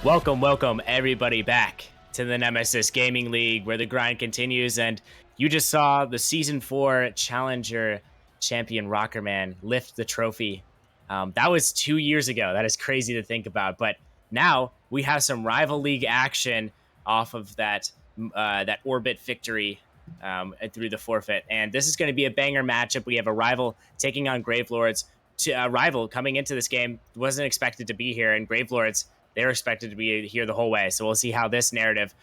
Welcome everybody back to the Nemesis Gaming League, where the grind continues. And you just saw the Season 4 Challenger champion Rockerman lift the trophy. That was 2 years ago. That is crazy to think about. But now we have some rival league action off of that Orbit victory through the forfeit. And this is going to be a banger matchup. We have a rival taking on Gravelords. Rival coming into this game wasn't expected to be here, and Gravelords, they're expected to be here the whole way. So we'll see how this narrative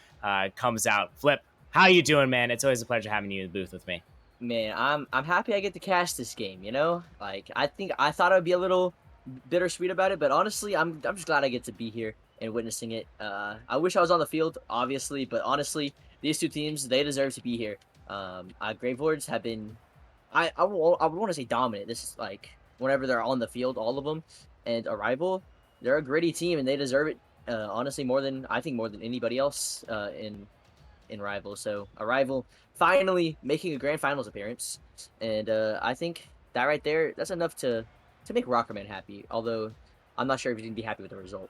comes out. Flip, how you doing, man? It's always a pleasure having you in the booth with me. Man, I'm happy I get to cash this game, you know? Like I thought I would be a little bittersweet about it, but honestly, I'm just glad I get to be here and witnessing it. I wish I was on the field, obviously, but honestly, these two teams, they deserve to be here. Gravelords have been I would want to say dominant. This is like whenever they're on the field, all of them. And Arrival, they're a gritty team and they deserve it honestly more than anybody else in Rival. So Arrival finally making a grand finals appearance, and I think that right there, that's enough to make Rockerman happy. Although I'm not sure if he's gonna be happy with the result.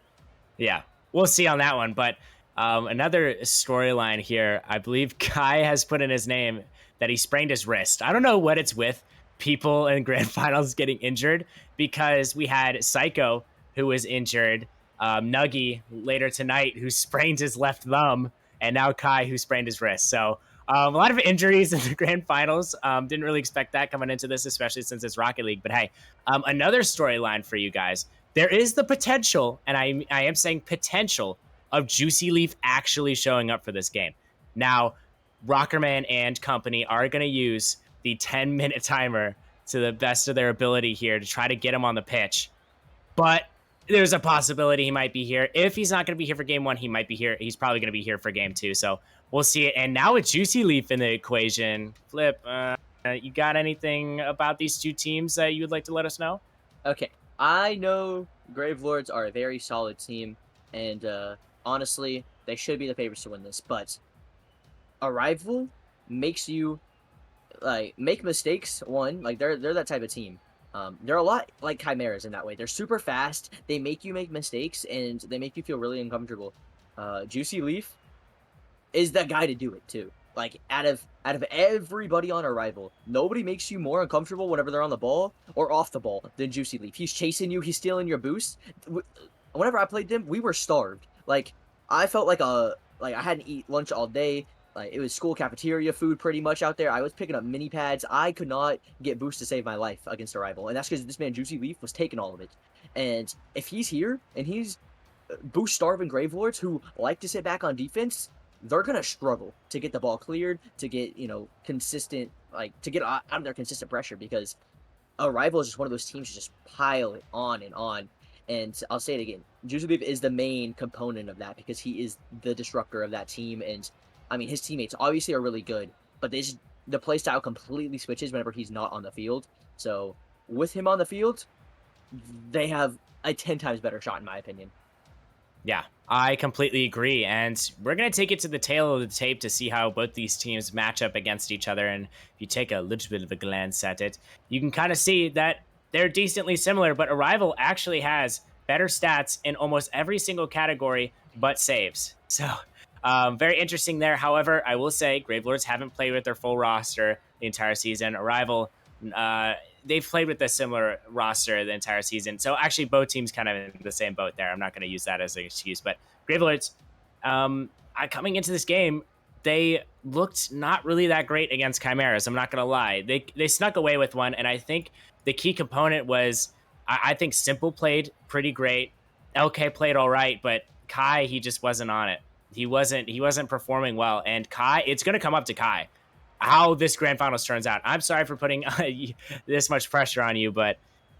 Yeah, we'll see on that one. But another storyline here, I believe Kai has put in his name that he sprained his wrist. I don't know what it's with people in grand finals getting injured, because we had Psycho, who was injured, Nuggy later tonight, who sprained his left thumb, and now Kai, who sprained his wrist. So a lot of injuries in the grand finals. Didn't really expect that coming into this, especially since it's Rocket League. But hey, another storyline for you guys. There is the potential, and I am saying potential, of Juicy Leaf actually showing up for this game. Now, Rockerman and company are going to use the 10-minute timer to the best of their ability here to try to get him on the pitch. But there's a possibility he might be here. If he's not going to be here for game one, he might be here. He's probably going to be here for game two. So we'll see it. And now with Juicy Leaf in the equation, Flip, you got anything about these two teams that you would like to let us know? Okay, I know Gravelords are a very solid team, and honestly, they should be the favorites to win this. But Arrival makes you make mistakes. One, like they're that type of team. They're a lot like Chimeras in that way. They're super fast. They make you make mistakes, and they make you feel really uncomfortable. Juicy Leaf is that guy to do it too. Like out of everybody on Arrival, nobody makes you more uncomfortable whenever they're on the ball or off the ball than Juicy Leaf. He's chasing you. He's stealing your boost. Whenever I played them, we were starved. Like I felt like I hadn't eaten lunch all day. Like it was school cafeteria food pretty much out there. I was picking up mini pads. I could not get boost to save my life against Arrival, and that's because this man Juicy Leaf was taking all of it. And if he's here and he's boost starving Gravelords who like to sit back on defense, they're gonna struggle to get the ball cleared, to get consistent, like to get out of their consistent pressure, because Arrival is just one of those teams that just pile it on and on. And I'll say it again, Juicy Leaf is the main component of that because he is the disruptor of that team. And I mean, his teammates obviously are really good, but the play style completely switches whenever he's not on the field. So with him on the field, they have a 10 times better shot, in my opinion. Yeah, I completely agree. And we're going to take it to the tail of the tape to see how both these teams match up against each other. And if you take a little bit of a glance at it, you can kind of see that they're decently similar, but Arrival actually has better stats in almost every single category but saves. So very interesting there. However, I will say Gravelords haven't played with their full roster the entire season. Arrival, they've played with a similar roster the entire season. So actually both teams kind of in the same boat there. I'm not going to use that as an excuse. But Gravelords, coming into this game, they looked not really that great against Chimeras. I'm not going to lie. They snuck away with one, and I think the key component was, I think Simple played pretty great. LK played all right, but Kai, he just wasn't on it. He wasn't performing well. And Kai, it's going to come up to Kai how this grand finals turns out. I'm sorry for putting this much pressure on you, but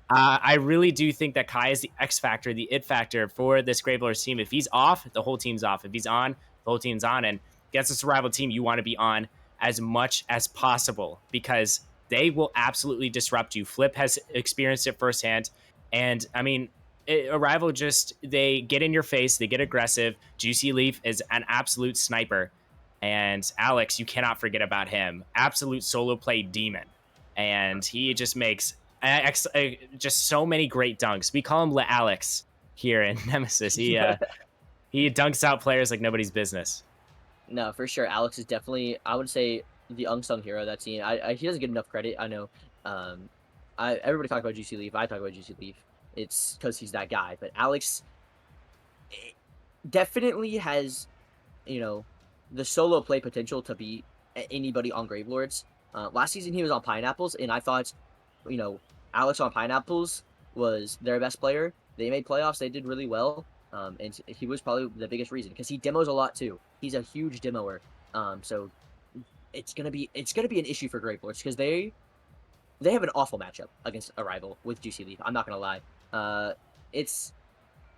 I really do think that Kai is the X factor, the it factor for this Gravelords team. If he's off, the whole team's off. If he's on, the whole team's on. And against this rival team, you want to be on as much as possible because they will absolutely disrupt you. Flip has experienced it firsthand. And I mean, Arrival they get in your face, they get aggressive. Juicy Leaf is an absolute sniper. And Alex, you cannot forget about him. Absolute solo play demon. And he just makes just so many great dunks. We call him Le Alex here in Nemesis. He dunks out players like nobody's business. No, for sure. Alex is definitely, I would say, the unsung hero of that team. He doesn't get enough credit. I know. Um, everybody talk about Juicy Leaf. I talk about Juicy Leaf. It's because he's that guy. But Alex definitely has, you know, the solo play potential to beat anybody on Gravelords. Last season he was on Pineapples, and I thought, you know, Alex on Pineapples was their best player. They made playoffs. They did really well. And he was probably the biggest reason because he demos a lot too. He's a huge demoer. So it's gonna be an issue for Gravelords because they have an awful matchup against Arrival with Juicy Leaf. I'm not gonna lie. It's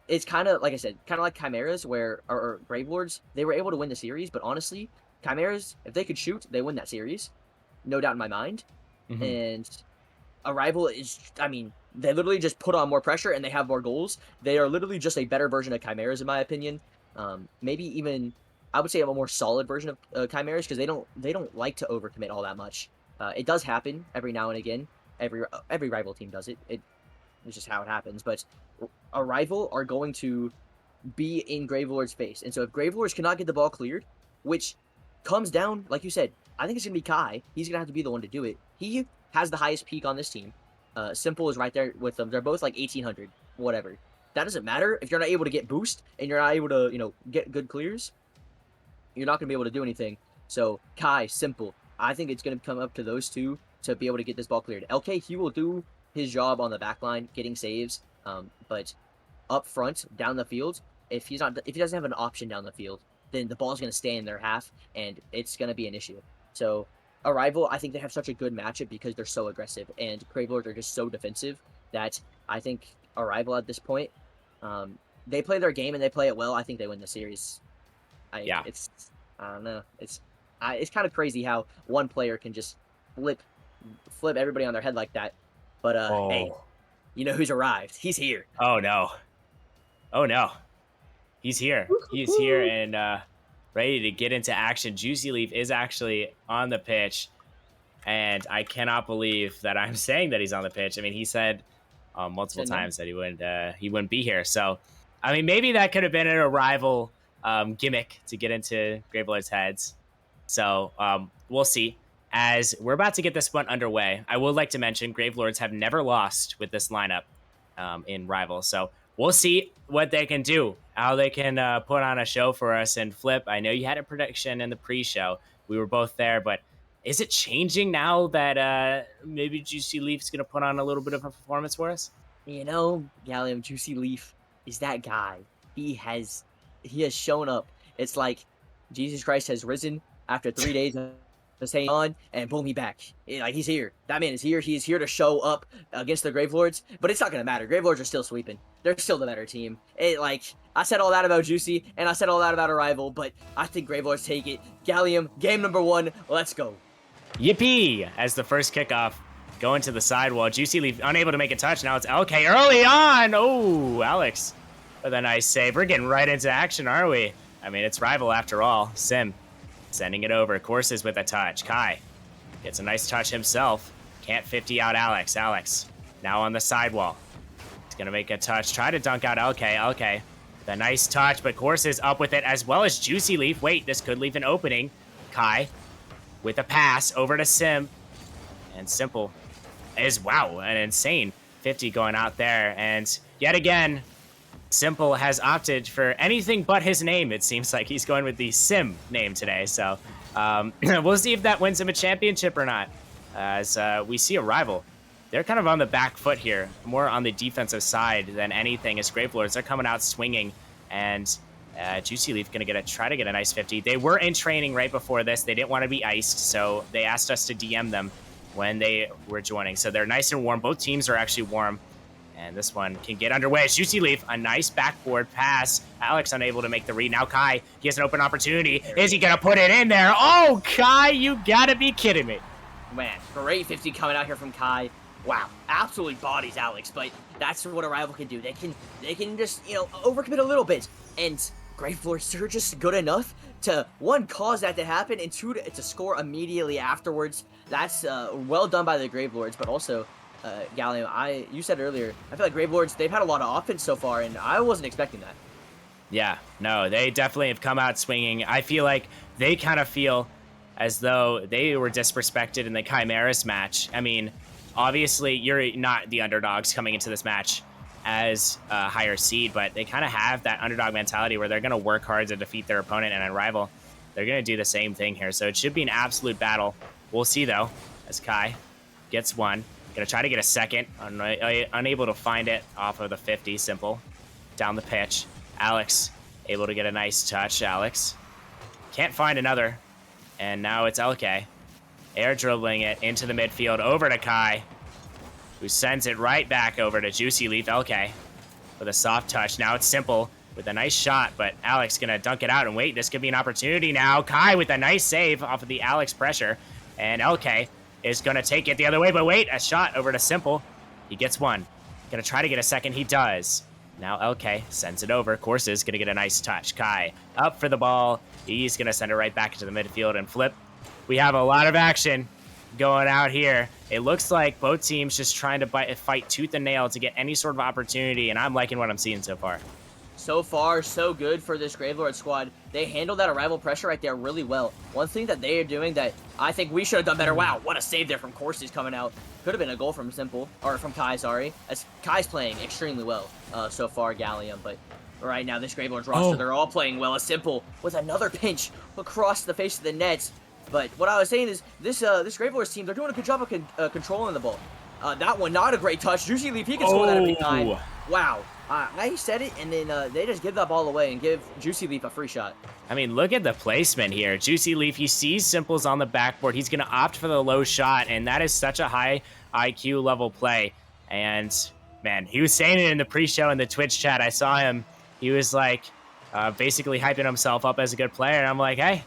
it's kind of like I said, kind of like Chimeras, where or Gravelords, they were able to win the series. But honestly, Chimeras, if they could shoot, they win that series, no doubt in my mind. Hmm. And Arrival is, I mean, they literally just put on more pressure and they have more goals. They are literally just a better version of Chimeras, in my opinion. Maybe even I would say a more solid version of Chimeras because they don't like to overcommit all that much. It does happen every now and again. Every rival team does it. It's just how it happens. But Arrival are going to be in Gravelord's face. And so if Gravelords cannot get the ball cleared, which comes down, like you said, I think it's going to be Kai. He's going to have to be the one to do it. He has the highest peak on this team. Simple is right there with them. They're both like 1,800, whatever. That doesn't matter. If you're not able to get boost and you're not able to, get good clears, you're not going to be able to do anything. So Kai, Simple, I think it's going to come up to those two to be able to get this ball cleared. LK, he will do his job on the back line, getting saves. But up front, down the field, if he doesn't have an option down the field, then the ball's going to stay in their half, and it's going to be an issue. So Arrival, I think they have such a good matchup because they're so aggressive, and Gravelords are just so defensive that I think Arrival at this point, they play their game and they play it well. I think they win the series. Yeah. I don't know. It's kind of crazy how one player can just flip everybody on their head like that. But hey, Oh. you know who's arrived? He's here. Oh no. Oh no. He's here. He's here and ready to get into action. Juicy Leaf is actually on the pitch, and I cannot believe that I'm saying that he's on the pitch. I mean, he said multiple Said no. times that he wouldn't be here. So, I mean, maybe that could have been an Arrival gimmick to get into Gravelords' heads. So we'll see. As we're about to get this one underway, I would like to mention Gravelords have never lost with this lineup in Rival. So we'll see what they can do, how they can put on a show for us and flip. I know you had a prediction in the pre-show. We were both there, but is it changing now that maybe Juicy Leaf's going to put on a little bit of a performance for us? Gallium Juicy Leaf is that guy. He has shown up. It's like Jesus Christ has risen after 3 days of staying on, and boom, he back. Like he's here. That man is here. He's here to show up against the Gravelords, but it's not gonna matter. Gravelords are still sweeping. They're still the better team. I said all that about Juicy, and I said all that about Arrival, but I think Gravelords take it. Gallium, game number 1. Let's go. Yippee! As the first kickoff going to the sidewall. Juicy Leaf unable to make a touch. Now it's LK early on. Oh, Alex with a nice save. We're getting right into action, aren't we? I mean, it's Rival after all. Sim sending it over. Courses with a touch. Kai gets a nice touch himself. Can't 50 out Alex. Alex now on the sidewall. He's going to make a touch. Try to dunk out LK. LK. The nice touch, but Courses up with it as well as Juicy Leaf. Wait, this could leave an opening. Kai with a pass over to Sim. And Simple is, wow, an insane 50 going out there. And yet again, Simple has opted for anything but his name. It seems like he's going with the Sim name today. So we'll see if that wins him a championship or not. As we see Arrival, they're kind of on the back foot here, more on the defensive side than anything. As Gravelords, they're coming out swinging, and Juicy Leaf going to try to get a nice 50. They were in training right before this. They didn't want to be iced, so they asked us to DM them when they were joining. So they're nice and warm. Both teams are actually warm. And this one can get underway. Juicy Leaf, a nice backboard pass. Alex unable to make the read. Now Kai, he has an open opportunity. Is he going to put it in there? Oh, Kai, you got to be kidding me. Man, great 50 coming out here from Kai. Wow, absolutely bodies Alex, but that's what Arrival can do. They can just, overcommit a little bit. And Gravelords are just good enough to, 1, cause that to happen, and 2, to score immediately afterwards. That's well done by the Gravelords, but also, Gallium, you said earlier, I feel like Gravelords, they've had a lot of offense so far, and I wasn't expecting that. Yeah, no, they definitely have come out swinging. I feel like they kind of feel as though they were disrespected in the Chimeras match. I mean, obviously, you're not the underdogs coming into this match as a higher seed, but they kind of have that underdog mentality where they're going to work hard to defeat their opponent and a rival. They're going to do the same thing here. So it should be an absolute battle. We'll see, though, as Kai gets one. Going to try to get a second. Unable to find it off of the 50. Simple. Down the pitch. Alex able to get a nice touch. Alex can't find another. And now it's LK. Air dribbling it into the midfield over to Kai, who sends it right back over to Juicy Leaf. LK with a soft touch. Now it's Simple with a nice shot, but Alex gonna dunk it out and wait. This could be an opportunity now. Kai with a nice save off of the Alex pressure. And LK is gonna take it the other way, but wait, a shot over to Simple. He gets one. Gonna try to get a second. He does. Now LK sends it over. Courses gonna get a nice touch. Kai up for the ball. He's gonna send it right back into the midfield and flip. We have a lot of action going out here. It looks like both teams just trying to fight tooth and nail to get any sort of opportunity, and I'm liking what I'm seeing so far. So far, so good for this Gravelord squad. They handled that arrival pressure right there really well. One thing that they are doing that I think we should have done better. Wow, what a save there from Courses coming out. Could have been a goal from Simple, or from Kai, sorry. As Kai's playing extremely well so far, Gallium, but right now this Gravelord roster, they're all playing well. As Simple with another pinch across the face of the net. But what I was saying is, this Gravelords team, they're doing a good job of controlling the ball. That one, not a great touch. Juicy Leaf, he can score that every time. Wow. I said it, and then they just give that ball away and give Juicy Leaf a free shot. I mean, look at the placement here. Juicy Leaf, he sees Simple's on the backboard. He's going to opt for the low shot, and that is such a high IQ level play. And, man, he was saying it in the pre-show in the Twitch chat. I saw him. He was, like, basically hyping himself up as a good player. And I'm like, hey,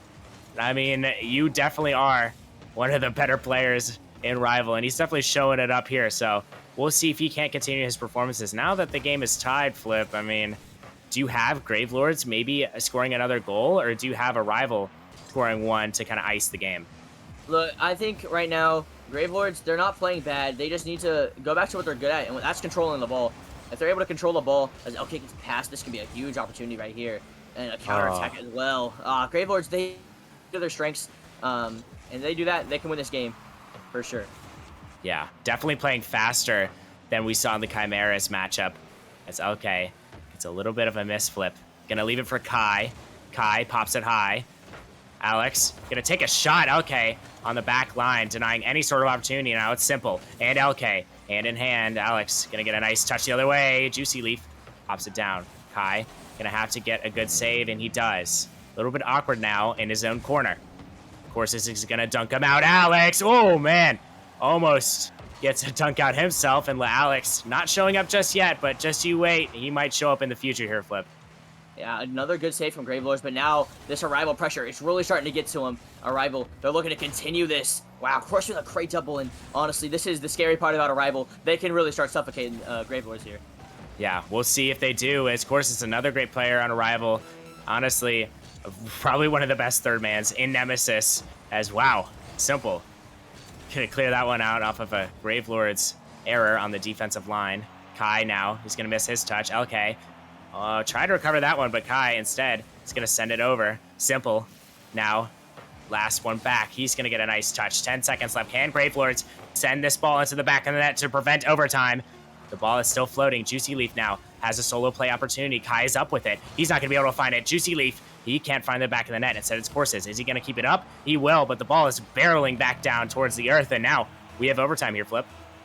I mean, you definitely are one of the better players in Rival, and he's definitely showing it up here. So we'll see if he can't continue his performances. Now that the game is tied, Flip, I mean, do you have Gravelords maybe scoring another goal, or do you have a Rival scoring one to kind of ice the game? Look, I think right now, Gravelords, they're not playing bad. They just need to go back to what they're good at, and that's controlling the ball. If they're able to control the ball, as LK gets past, this can be a huge opportunity right here. And a counterattack as well. Gravelords, they do their strengths, and they do that, they can win this game, for sure. Yeah, definitely playing faster than we saw in the Chimeras matchup. As LK gets a little bit of a misflip. Gonna leave it for Kai. Kai pops it high. Alex gonna take a shot. LK on the back line, denying any sort of opportunity. Now it's Simple and LK hand in hand. Alex gonna get a nice touch the other way. Juicy Leaf pops it down. Kai gonna have to get a good save, and he does. A little bit awkward now in his own corner. Of course, this is gonna dunk him out. Alex, oh man, almost gets a dunk out himself, and Alex not showing up just yet, but just you wait. He might show up in the future here, Flip. Yeah, another good save from Gravelords, but now this Arrival pressure is really starting to get to him. Arrival, they're looking to continue this. Wow, of course with a crate double, and honestly, this is the scary part about Arrival. They can really start suffocating Gravelords here. Yeah, we'll see if they do. As of course, it's another great player on Arrival. Honestly, probably one of the best third mans in Nemesis. As wow, Simple. Gonna clear that one out off of a Gravelord's error on the defensive line. Kai now, he's gonna miss his touch. LK tried to recover that one, but Kai instead is gonna send it over. Simple now, last one back. He's gonna get a nice touch. 10 seconds left. Can Gravelords send this ball into the back of the net to prevent overtime? The ball is still floating. Juicy Leaf now has a solo play opportunity. Kai is up with it. He's not gonna be able to find it. Juicy Leaf, he can't find the back of the net. Instead, it's Courses. Is he going to keep it up? He will, but the ball is barreling back down towards the earth, and now we have overtime here, Flip.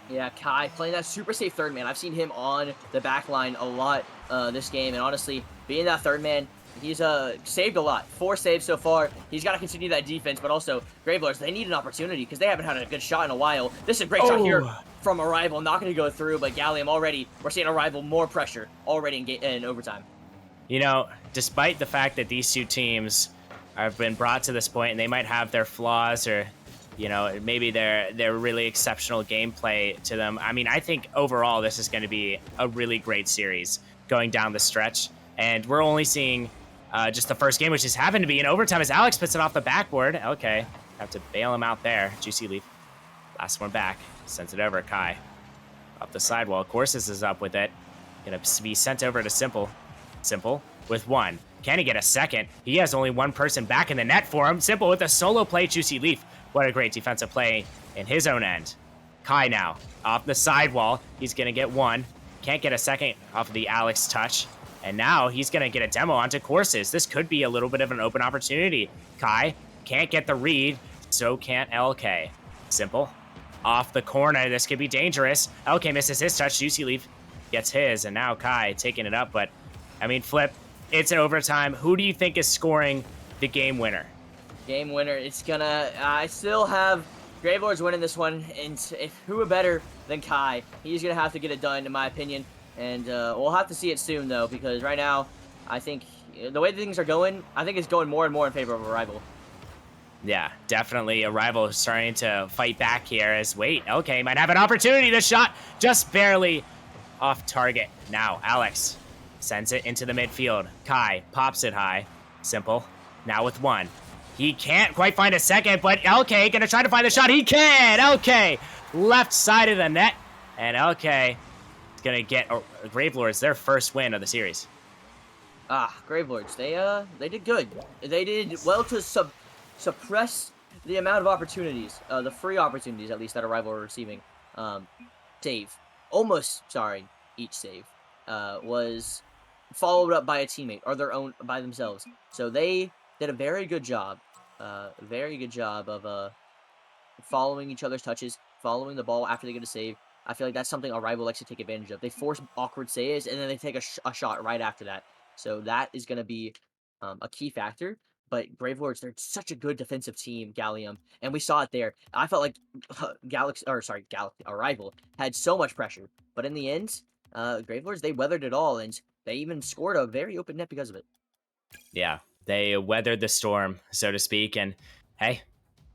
Yeah, Kai playing that super safe third man. I've seen him on the back line a lot this game, and honestly, being that third man, he's saved a lot. 4 saves so far. He's got to continue that defense, but also, Gravelords, they need an opportunity because they haven't had a good shot in a while. This is a great shot here from Arrival. Not going to go through, but Gallium already, we're seeing Arrival more pressure already in overtime. You know, despite the fact that these two teams have been brought to this point and they might have their flaws or, you know, maybe they're really exceptional gameplay to them. I mean, I think overall this is going to be a really great series going down the stretch. And we're only seeing just the first game, which just happened to be in overtime as Alex puts it off the backboard. Okay, have to bail him out there. Juicy Leaf, last one back, sends it over. Kai up the sidewall. Courses is up with it. Gonna be sent over to Simple. Simple with one. Can he get a second? He has only one person back in the net for him. Simple with a solo play, Juicy Leaf. What a great defensive play in his own end. Kai now, off the sidewall. He's going to get one. Can't get a second off of the Alex touch. And now he's going to get a demo onto Courses. This could be a little bit of an open opportunity. Kai can't get the read, so can't LK. Simple. Off the corner, this could be dangerous. LK misses his touch. Juicy Leaf gets his, and now Kai taking it up. But, I mean, Flip, it's an overtime. Who do you think is scoring the game winner? Game winner, it's gonna... I still have Gravelords winning this one, and who better than Kai? He's gonna have to get it done, in my opinion. And we'll have to see it soon, though, because right now, I think the way things are going, I think it's going more and more in favor of Arrival. Yeah, definitely Arrival is starting to fight back here as, wait, okay, might have an opportunity. The shot just barely off target. Now, Alex sends it into the midfield. Kai pops it high. Simple. Now with one. He can't quite find a second, but LK gonna try to find the shot. He can! LK left side of the net, and LK is gonna get Gravelords their first win of the series. Gravelords, they did good. They did well to suppress the amount of opportunities, the free opportunities at least that Arrival were receiving. Each save was followed up by a teammate or by themselves. So they did a very good job of following each other's touches, following the ball after they get a save. I feel like that's something Arrival likes to take advantage of. They force awkward saves, and then they take a shot right after that. So that is going to be a key factor. But Gravelords, they're such a good defensive team, Gallium, and we saw it there. I felt like Arrival had so much pressure, but in the end, Gravelords, they weathered it all, and they even scored a very open net because of it. Yeah, they weathered the storm, so to speak, and hey,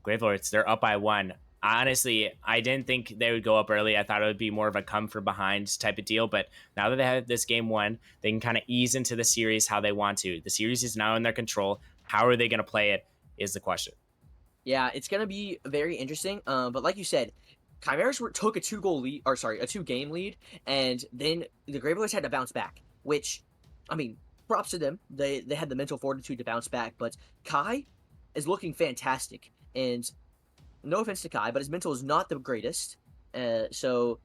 Gravelords, they're up by one. Honestly, I didn't think they would go up early. I thought it would be more of a come from behind type of deal, but now that they have this game won, they can kind of ease into the series how they want to. The series is now in their control. How are they going to play it is the question. Yeah, it's going to be very interesting, but like you said, Chimeras took a two-game lead, and then the Gravelords had to bounce back, which, I mean, props to them. They had the mental fortitude to bounce back, but Kai is looking fantastic, and no offense to Kai, but his mental is not the greatest. So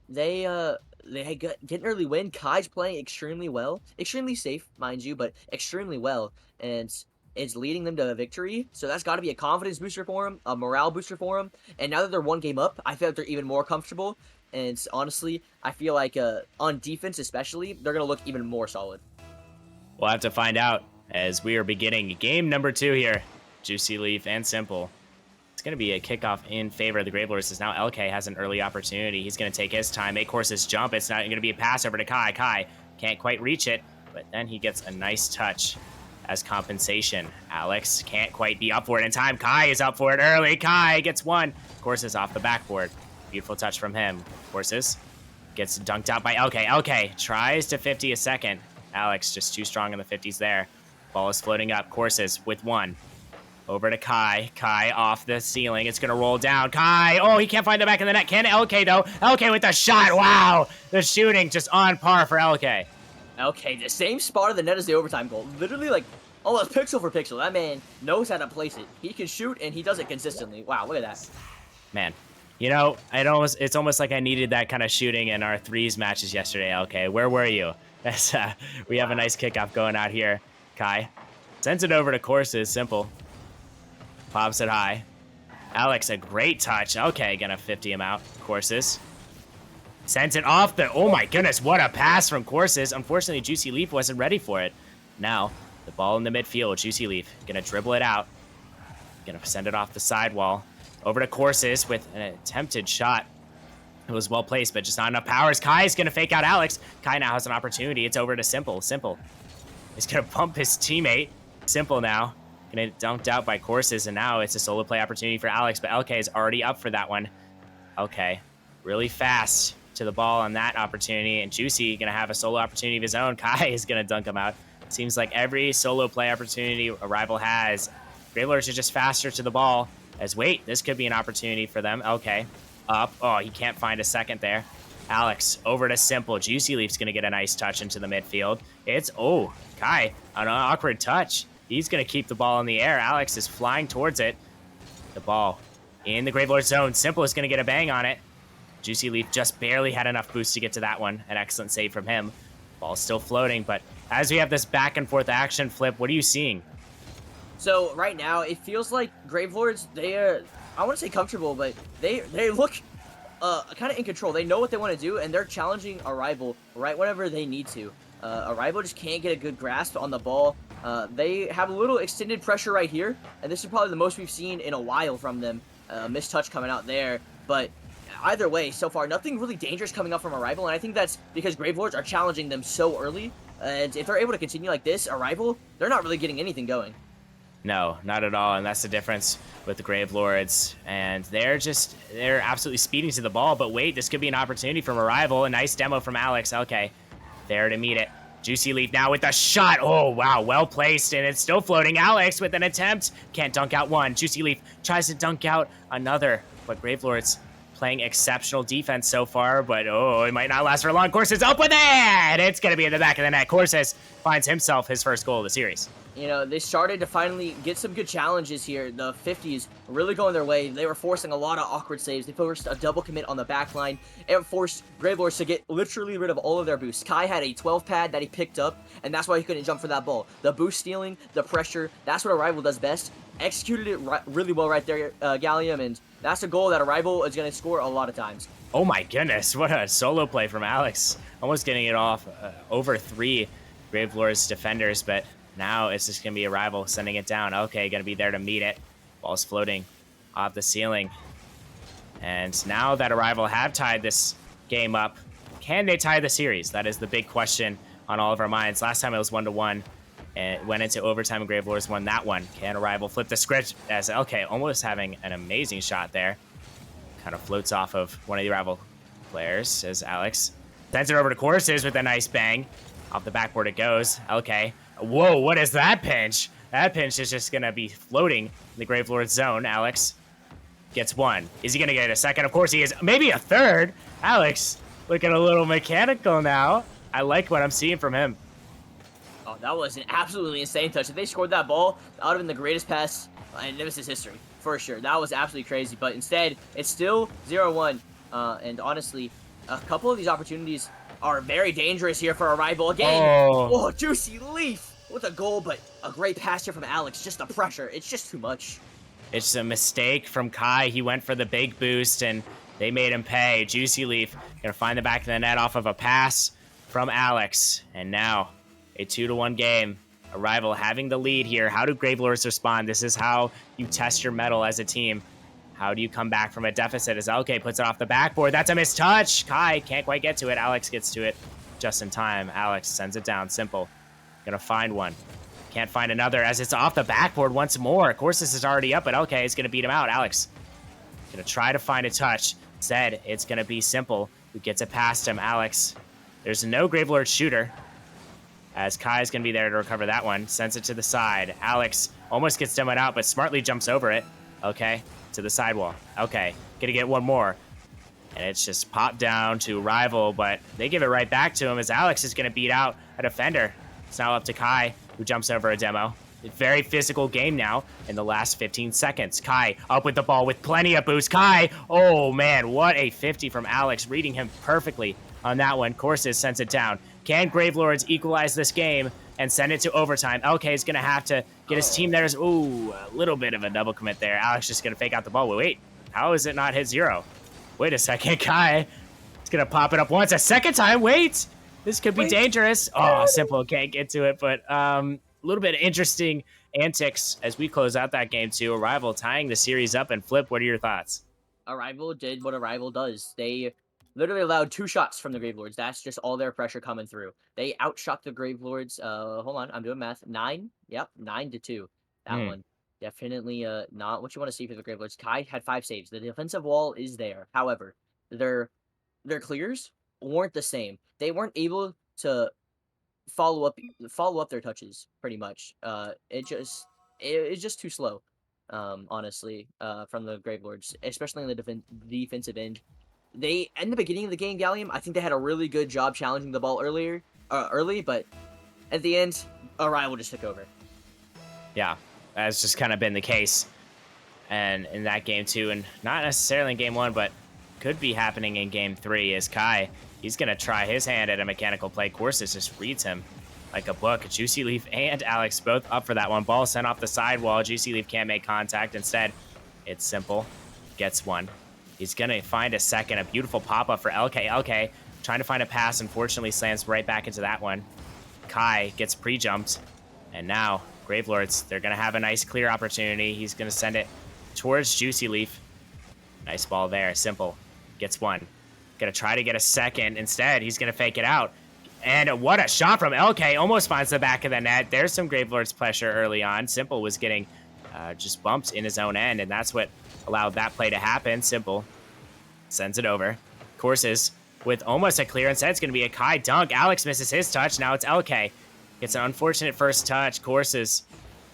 they get an early win. Kai's playing extremely well, extremely safe, mind you, but extremely well, and it's leading them to a victory. So that's got to be a confidence booster for him, a morale booster for him. And now that they're one game up, I feel like they're even more comfortable. And honestly, I feel like on defense especially, they're gonna look even more solid. We'll have to find out as we are beginning game number 2 here. Juicy Leaf and Simple. It's going to be a kickoff in favor of the Gravelords as now LK has an early opportunity. He's going to take his time, make Courses jump. It's not going to be a pass over to Kai. Kai can't quite reach it, but then he gets a nice touch as compensation. Alex can't quite be up for it in time. Kai is up for it early. Kai gets one. Courses off the backboard. Beautiful touch from him. Courses gets dunked out by LK. LK tries to 50 a second. Alex just too strong in the 50s there. Ball is floating up. Courses with one. Over to Kai. Kai off the ceiling. It's going to roll down. Kai. Oh, he can't find the back of the net. Can LK, though? LK with the shot. Wow. The shooting just on par for LK. LK, the same spot of the net as the overtime goal. Literally, like, almost pixel for pixel. That man knows how to place it. He can shoot, and he does it consistently. Wow, look at that. Man, you know, it's almost like I needed that kind of shooting in our threes matches yesterday, LK. Where were you? We have a nice kickoff going out here. Kai sends it over to Courses. Simple. Pops it high. Alex, a great touch. Okay, gonna 50 him out. Courses. Sends it off the... Oh my goodness, what a pass from Courses. Unfortunately, Juicy Leaf wasn't ready for it. Now, the ball in the midfield. Juicy Leaf gonna dribble it out. Gonna send it off the sidewall. Over to Courses with an attempted shot. It was well placed, but just not enough powers. Kai is gonna fake out Alex. Kai now has an opportunity. It's over to Simple. Simple is gonna bump his teammate. Simple now. Gonna get dunked out by Courses, and now it's a solo play opportunity for Alex, but LK is already up for that one. LK really fast to the ball on that opportunity, and Juicy gonna have a solo opportunity of his own. Kai is gonna dunk him out. Seems like every solo play opportunity Arrival has, Gravelords are just faster to the ball. As wait, this could be an opportunity for them. LK up. Oh, he can't find a second there. Alex over to Simple. Juicy Leaf's going to get a nice touch into the midfield. It's, Kai, an awkward touch. He's going to keep the ball in the air. Alex is flying towards it. The ball in the Gravelord zone. Simple is going to get a bang on it. Juicy Leaf just barely had enough boost to get to that one. An excellent save from him. Ball's still floating, but as we have this back and forth action flip, what are you seeing? So right now, it feels like Gravelords, they are, I want to say comfortable, but they look kind of in control. They know what they want to do, and they're challenging Arrival right whenever they need to. Arrival just can't get a good grasp on the ball. They have a little extended pressure right here, and this is probably the most we've seen in a while from them. Missed touch coming out there, but either way, so far, nothing really dangerous coming up from Arrival, and I think that's because Gravelords are challenging them so early, and if they're able to continue like this, Arrival, they're not really getting anything going. No, not at all, and that's the difference with the Gravelords, and they're absolutely speeding to the ball, but wait, this could be an opportunity from Arrival. A nice demo from Alex. Okay, there to meet it. Juicy Leaf now with the shot. Oh, wow, well placed, and it's still floating. Alex with an attempt. Can't dunk out one. Juicy Leaf tries to dunk out another, but Gravelords playing exceptional defense so far, but it might not last for long. Corsus up with it! It's going to be in the back of the net. Corsus finds himself his first goal of the series. You know, they started to finally get some good challenges here. The 50s really going their way. They were forcing a lot of awkward saves. They forced a double commit on the back line. It forced Gravelords to get literally rid of all of their boosts. Kai had a 12 pad that he picked up, and that's why he couldn't jump for that ball. The boost stealing, the pressure, that's what Arrival does best. Executed it really well right there, Gallium, and that's a goal that Arrival is going to score a lot of times. Oh my goodness, what a solo play from Alex. Almost getting it off over 3 Gravelords defenders, but now it's just going to be Arrival sending it down. Okay, going to be there to meet it. Ball's floating off the ceiling. And now that Arrival have tied this game up, can they tie the series? That is the big question on all of our minds. Last time it was 1-1. And it went into overtime and Gravelords won that one. Can Arrival flip the script? As okay, almost having an amazing shot there. Kind of floats off of one of the Arrival players as Alex sends it over to Courses with a nice bang. Off the backboard it goes. Okay. Whoa, what is that pinch? That pinch is just going to be floating in the Gravelord zone. Alex gets one. Is he going to get a second? Of course he is. Maybe a third. Alex looking a little mechanical now. I like what I'm seeing from him. Oh, that was an absolutely insane touch. If they scored that ball, that would have been the greatest pass in Nemesis history, for sure. That was absolutely crazy. But instead, it's still 0-1. And honestly, a couple of these opportunities are very dangerous here for Arrival. Again, oh, Juicy Leaf with a goal, but a great pass here from Alex. Just the pressure. It's just too much. It's a mistake from Kai. He went for the big boost, and they made him pay. Juicy Leaf going to find the back of the net off of a pass from Alex. And now a 2-1 game. Arrival having the lead here. How do Gravelords respond? This is how you test your mettle as a team. How do you come back from a deficit? As okay, puts it off the backboard. That's a missed touch. Kai can't quite get to it. Alex gets to it just in time. Alex sends it down. Simple. Gonna find one. Can't find another as it's off the backboard once more. Of course, this is already up, but okay, it's gonna beat him out. Alex gonna try to find a touch. Instead, it's gonna be Simple who gets it past him. Alex, there's no Gravelord shooter, as Kai's gonna be there to recover that one. Sends it to the side. Alex almost gets demoed out, but smartly jumps over it. Okay, to the sidewall. Okay, gonna get one more. And it's just popped down to Arrival, but they give it right back to him as Alex is gonna beat out a defender. It's now up to Kai, who jumps over a demo. A very physical game now in the last 15 seconds. Kai up with the ball with plenty of boost. Kai, oh man, what a 50 from Alex, reading him perfectly on that one. Courses sends it down. Can Gravelords equalize this game and send it to overtime? Okay, he's going to have to get his team there. Ooh, a little bit of a double commit there. Alex just going to fake out the ball. Wait, how is it not hit 0? Wait a second, Kai. It's going to pop it up once. A second time, wait. This could be dangerous. Oh, Simple can't get to it, but a little bit of interesting antics as we close out that game too. Arrival tying the series up, and Flip, what are your thoughts? Arrival did what Arrival does. They literally allowed 2 shots from the Gravelords. That's just all their pressure coming through. They outshot the Gravelords. Hold on, I'm doing math. 9. Yep, 9-2. That one. Definitely not what you want to see for the Gravelords. Kai had 5 saves. The defensive wall is there. However, their clears weren't the same. They weren't able to follow up their touches pretty much. It's just too slow. Honestly, from the Gravelords, especially in the defensive end. they in the beginning of the game, Gallium, I think they had a really good job challenging the ball early, but at the end, Arrival just took over. Yeah, that's just kind of been the case. And in that game too, and not necessarily in game 1, but could be happening in game 3 is Kai. He's going to try his hand at a mechanical play. Courses just reads him like a book. Juicy Leaf and Alex both up for that one. Ball sent off the sidewall. Juicy Leaf can't make contact. Instead, it's Simple. Gets one. He's going to find a second. A beautiful pop-up for LK. LK trying to find a pass. Unfortunately, slams right back into that one. Kai gets pre-jumped. And now, Gravelords, they're going to have a nice clear opportunity. He's going to send it towards Juicy Leaf. Nice ball there. Simple. Gets one. Gonna try to get a second. Instead, he's gonna fake it out. And what a shot from LK. Almost finds the back of the net. There's some Gravelords pressure early on. Simple was getting just bumped in his own end, and that's what allowed that play to happen. Simple sends it over. Courses with almost a clear. Instead, it's going to be a Kai dunk. Alex misses his touch. Now it's LK. Gets an unfortunate first touch. Courses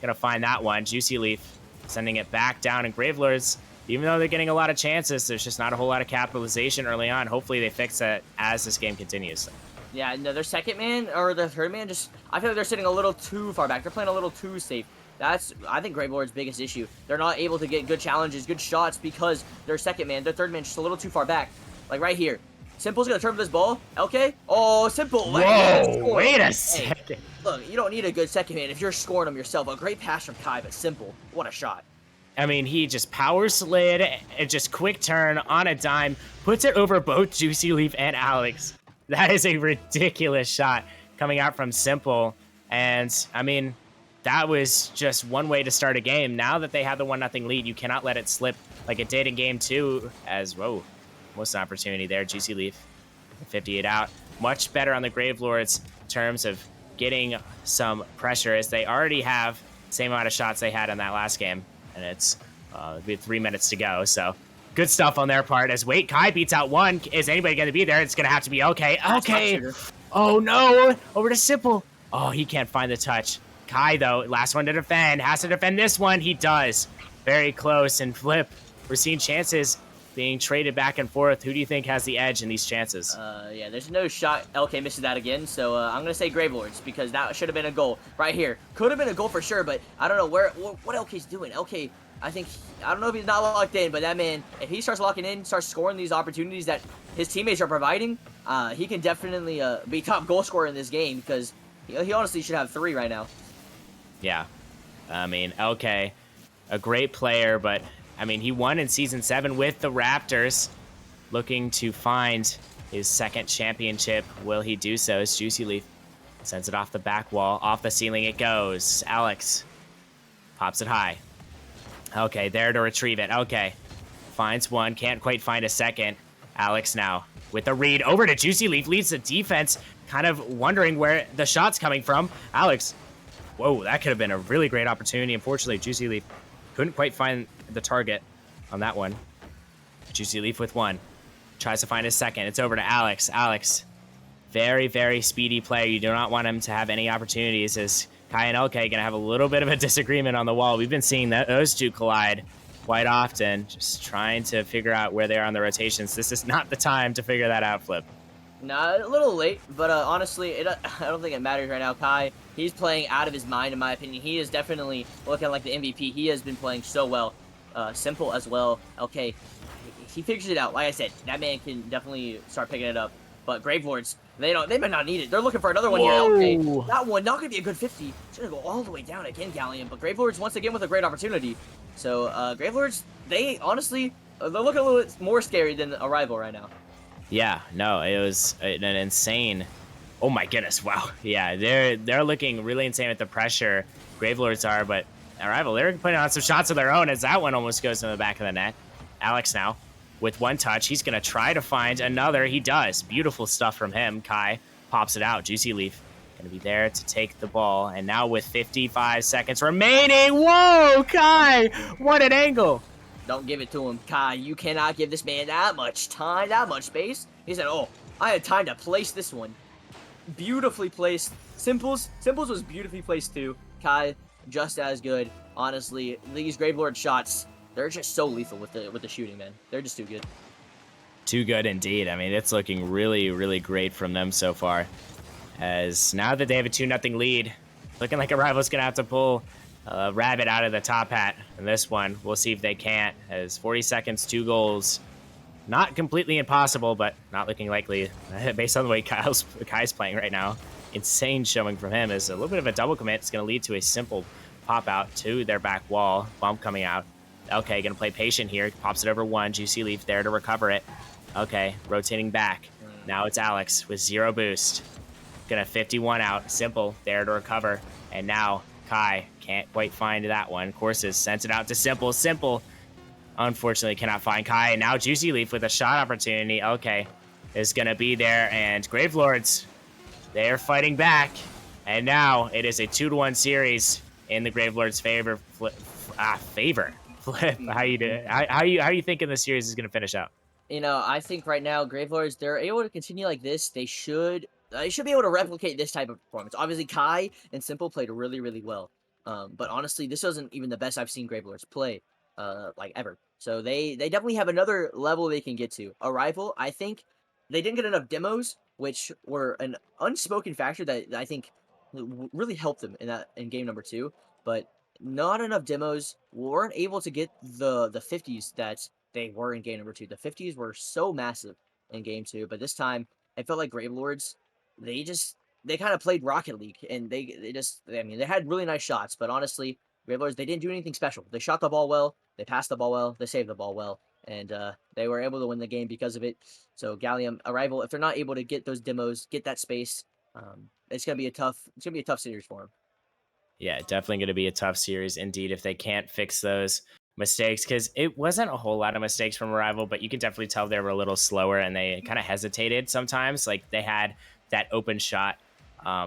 going to find that one. Juicy Leaf sending it back down. And Gravelords, even though they're getting a lot of chances, there's just not a whole lot of capitalization early on. Hopefully they fix that as this game continues. Yeah, no, their second man or their third man I feel like they're sitting a little too far back. They're playing a little too safe. That's, I think, Gravelord's biggest issue. They're not able to get good challenges, good shots, because their second man, their third man, just a little too far back. Like right here. Simple's gonna turn for this ball. LK? Oh, Simple. Whoa, wait a second. Hey, look, you don't need a good second man if you're scoring them yourself. A great pass from Kai, but Simple. What a shot. I mean, he just power slid, and just quick turn on a dime, puts it over both Juicy Leaf and Alex. That is a ridiculous shot coming out from Simple. And, I mean, that was just one way to start a game. Now that they have the 1-0 lead, you cannot let it slip like it did in game 2 as, whoa, almost an opportunity there. Juicy Leaf, 58 out. Much better on the Gravelords in terms of getting some pressure, as they already have the same amount of shots they had in that last game. And it's 3 minutes to go, so good stuff on their part. As wait, Kai beats out one. Is anybody going to be there? It's going to have to be LK. LK. Oh no, over to Simple. Oh, he can't find the touch. Kai though, last one to defend, has to defend this one. He does. Very close. And Flip, we're seeing chances being traded back and forth. Who do you think has the edge in these chances? Yeah, there's no shot. LK misses that again, so I'm going to say Gravelords, because that should have been a goal right here. Could have been a goal for sure, but I don't know what LK's doing. LK, I don't know if he's not locked in, but that man, if he starts locking in, starts scoring these opportunities that his teammates are providing, he can definitely be top goal scorer in this game, because he honestly should have 3 right now. Yeah. I mean, LK, a great player, but I mean, he won in Season 7 with the Raptors, looking to find his second championship. Will he do so? As Juicy Leaf sends it off the back wall. Off the ceiling it goes. Alex pops it high. Okay, there to retrieve it. Okay, finds one. Can't quite find a second. Alex now with the read. Over to Juicy Leaf. Leads the defense. Kind of wondering where the shot's coming from. Alex. Whoa, that could have been a really great opportunity. Unfortunately, Juicy Leaf couldn't quite find the target on that one. Juicy Leaf with one. Tries to find his second. It's over to Alex. Alex, very, very speedy player. You do not want him to have any opportunities, as Kai and LK are going to have a little bit of a disagreement on the wall. We've been seeing those two collide quite often, just trying to figure out where they are on the rotations. This is not the time to figure that out, Flip. Nah, a little late, but honestly, I don't think it matters right now. Kai, he's playing out of his mind, in my opinion. He is definitely looking like the MVP. He has been playing so well. Simple as well. Okay, he figures it out. Like I said, that man can definitely start picking it up. But Gravelords, they might not need it. They're looking for another one here. Okay, that one not gonna be a good 50. It's gonna go all the way down again, Gallium. But Gravelords once again with a great opportunity. So Gravelords, they honestly, they're looking a little bit more scary than Arrival right now. Yeah, no, it was an insane. Oh my goodness, wow. Yeah, they're looking really insane with the pressure. Gravelords are, but Arrival, they're putting on some shots of their own, as that one almost goes to the back of the net. Alex now with one touch. He's going to try to find another. He does. Beautiful stuff from him. Kai pops it out. Juicy Leaf going to be there to take the ball. And now with 55 seconds remaining. Whoa, Kai, what an angle. Don't give it to him, Kai. You cannot give this man that much time, that much space. He said, oh, I had time to place this one. Beautifully placed. Simples was beautifully placed too. Kai, just as good. Honestly, these Gravelord shots, they're just so lethal with the shooting, man. They're just too good. Too good indeed. I mean, it's looking really, really great from them so far. As now that they have a 2-0 lead, looking like Arrival's going to have to pull a rabbit out of the top hat in this one. We'll see if they can't, as 40 seconds, 2 goals. Not completely impossible, but not looking likely based on the way Kai's playing right now. Insane showing from him is a little bit of a double commit. It's going to lead to a simple pop out to their back wall. Bump coming out. Okay, going to play patient here. Pops it over 1. Juicy Leaf there to recover it. Okay, rotating back. Now it's Alex with 0 boost. Gonna 51 out. Simple there to recover. And now Kai can't quite find that one. Courses sends it out to Simple. Simple, unfortunately, cannot find Kai. And now Juicy Leaf with a shot opportunity. Okay, is gonna be there. And Gravelords, they're fighting back. And now it is a 2-1 series in the Gravelords' favor. Favor. Flip. How you doing? How you thinking the series is gonna finish out? I think right now Gravelords, they're able to continue like this. They should be able to replicate this type of performance. Obviously, Kai and Simple played really, really well. But honestly, this wasn't even the best I've seen Gravelords play, like ever. So they definitely have another level they can get to. Arrival, I think they didn't get enough demos, which were an unspoken factor that I think really helped them in game number 2. But not enough demos, weren't able to get the 50s that they were in game number 2. The 50s were so massive in game 2, but this time I felt like Gravelords, they kind of played Rocket League, and I mean, they had really nice shots, but honestly, Gravelords, they didn't do anything special. They shot the ball well, they passed the ball well, they saved the ball well, and they were able to win the game because of it. So Gallium, Arrival, if they're not able to get those demos, get that space, it's gonna be a tough series for them. Yeah, definitely going to be a tough series indeed if they can't fix those mistakes, because it wasn't a whole lot of mistakes from Arrival, but you can definitely tell they were a little slower and they kind of hesitated sometimes. Like they had that open shot,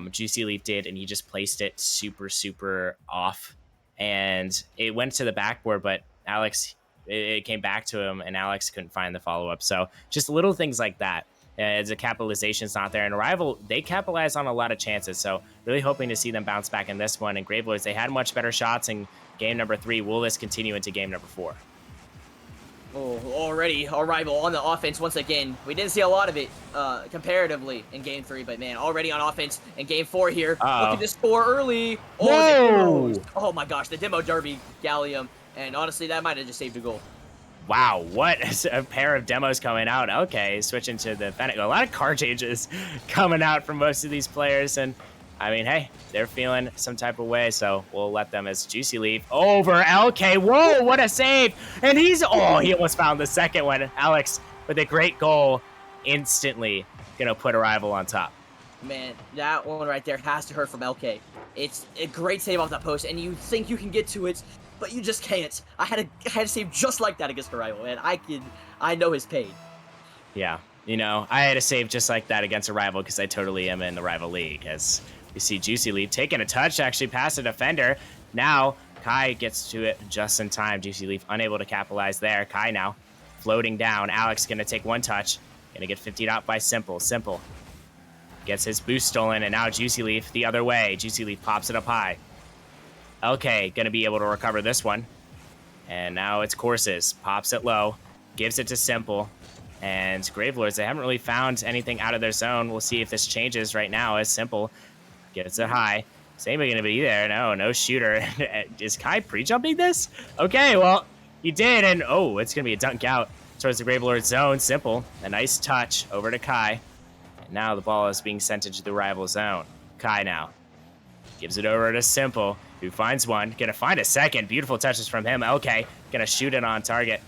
Juicy Leaf did, and he just placed it super, super off, and it went to the backboard, but Alex, it came back to him, and Alex couldn't find the follow-up. So just little things like that. As the capitalization's not there. And Arrival, they capitalized on a lot of chances. So really hoping to see them bounce back in this one. And Gravelords, they had much better shots in game number 3. Will this continue into game number 4? Oh, already Arrival on the offense once again. We didn't see a lot of it comparatively in game 3, but man, already on offense in game 4 here. Looking to score early. Oh, oh my gosh, the demo derby, Gallium. And honestly, that might have just saved a goal. Wow, what a pair of demos coming out. Okay, switching to the Fennec. A lot of card changes coming out from most of these players. And I mean, hey, they're feeling some type of way, so we'll let them as Juicy Leaf over LK. Whoa, what a save. And he almost found the second one. Alex with a great goal, instantly gonna put Arrival on top. Man, that one right there has to hurt from LK. It's a great save off that post, and you think you can get to it, but you just can't. I had to save just like that against Arrival, and I know his pain. Yeah, I had to save just like that against Arrival because I totally am in the Rival League. As you see Juicy Leaf taking a touch, actually past a defender. Now Kai gets to it just in time. Juicy Leaf unable to capitalize there. Kai now floating down. Alex gonna take one touch. Gonna get 50'd out by Simple. Simple gets his boost stolen, and now Juicy Leaf the other way. Juicy Leaf pops it up high. Okay, gonna be able to recover this one. And now it's Courses. Pops it low. Gives it to Simple. And Gravelords, they haven't really found anything out of their zone. We'll see if this changes right now as Simple gets it high. Is anybody gonna be there? No shooter. Is Kai pre-jumping this? Okay, well, he did, and it's gonna be a dunk out towards the Gravelords zone. Simple, a nice touch over to Kai. And now the ball is being sent into the rival zone. Kai now gives it over to Simple, who finds one. Gonna find a second. Beautiful touches from him. Okay, gonna shoot it on target.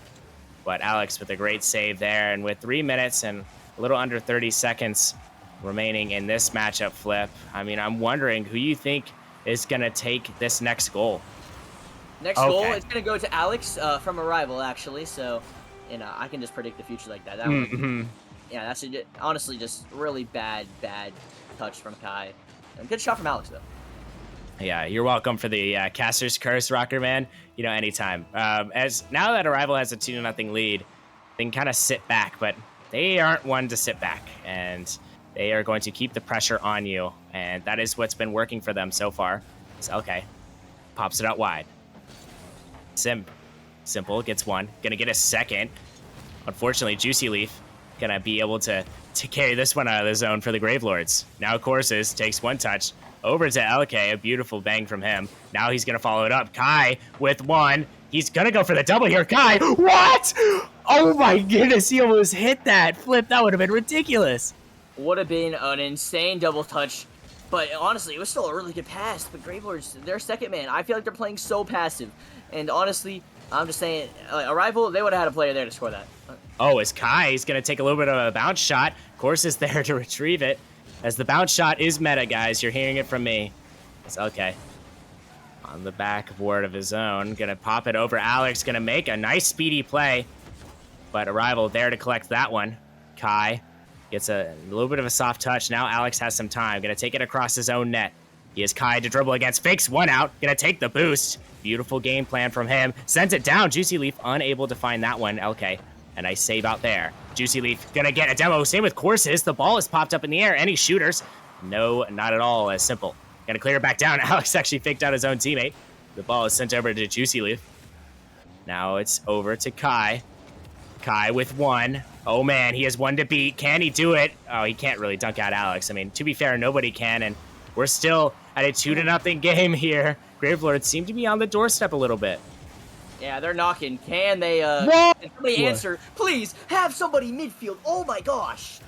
But Alex with a great save there. And with 3 minutes and a little under 30 seconds remaining in this matchup, Flip, I mean, I'm wondering who you think is gonna take this next goal. Next goal, it's gonna go to Alex from Arrival, actually. So, I can just predict the future like that. That one, yeah, that's honestly just really bad touch from Kai. And good shot from Alex, though. Yeah, you're welcome for the caster's curse, Rocker Man. Anytime. As now that Arrival has a 2-0 lead, they can kind of sit back, but they aren't one to sit back, and they are going to keep the pressure on you, and that is what's been working for them so far. So, okay, pops it out wide. Simple gets one, gonna get a second. Unfortunately, Juicy Leaf gonna be able to carry this one out of the zone for the Gravelords. Now Courses takes one touch over to LK, a beautiful bang from him. Now he's gonna follow it up. Kai with one. He's gonna go for the double here. Kai, what? Oh my goodness, he almost hit that flip. That would have been ridiculous. Would have been an insane double touch. But honestly, it was still a really good pass. But Gravelords, their second man, I feel like they're playing so passive. And honestly, I'm just saying, Arrival, they would have had a player there to score that. Oh, as Kai's going to take a little bit of a bounce shot. Course is there to retrieve it. As the bounce shot is meta, guys. You're hearing it from me. It's okay. On the backboard of his own. Going to pop it over. Alex going to make a nice speedy play. But Arrival there to collect that one. Kai gets a little bit of a soft touch. Now Alex has some time. Going to take it across his own net. He has Kai to dribble against. Fakes one out. Going to take the boost. Beautiful game plan from him. Sends it down. Juicy Leaf unable to find that one. LK. A nice save out there. Juicy Leaf gonna get a demo. Same with Courses. The ball is popped up in the air. Any shooters? No, not at all. As simple. Gonna clear it back down. Alex actually faked out his own teammate. The ball is sent over to Juicy Leaf. Now it's over to Kai. Kai with one. Oh man, he has one to beat. Can he do it? Oh, he can't really dunk out Alex. I mean, to be fair, nobody can, and we're still at a 2-0 game here. Gravelords seem to be on the doorstep a little bit. Yeah, they're knocking. Can they, can somebody answer? Please, have somebody midfield. Oh my gosh.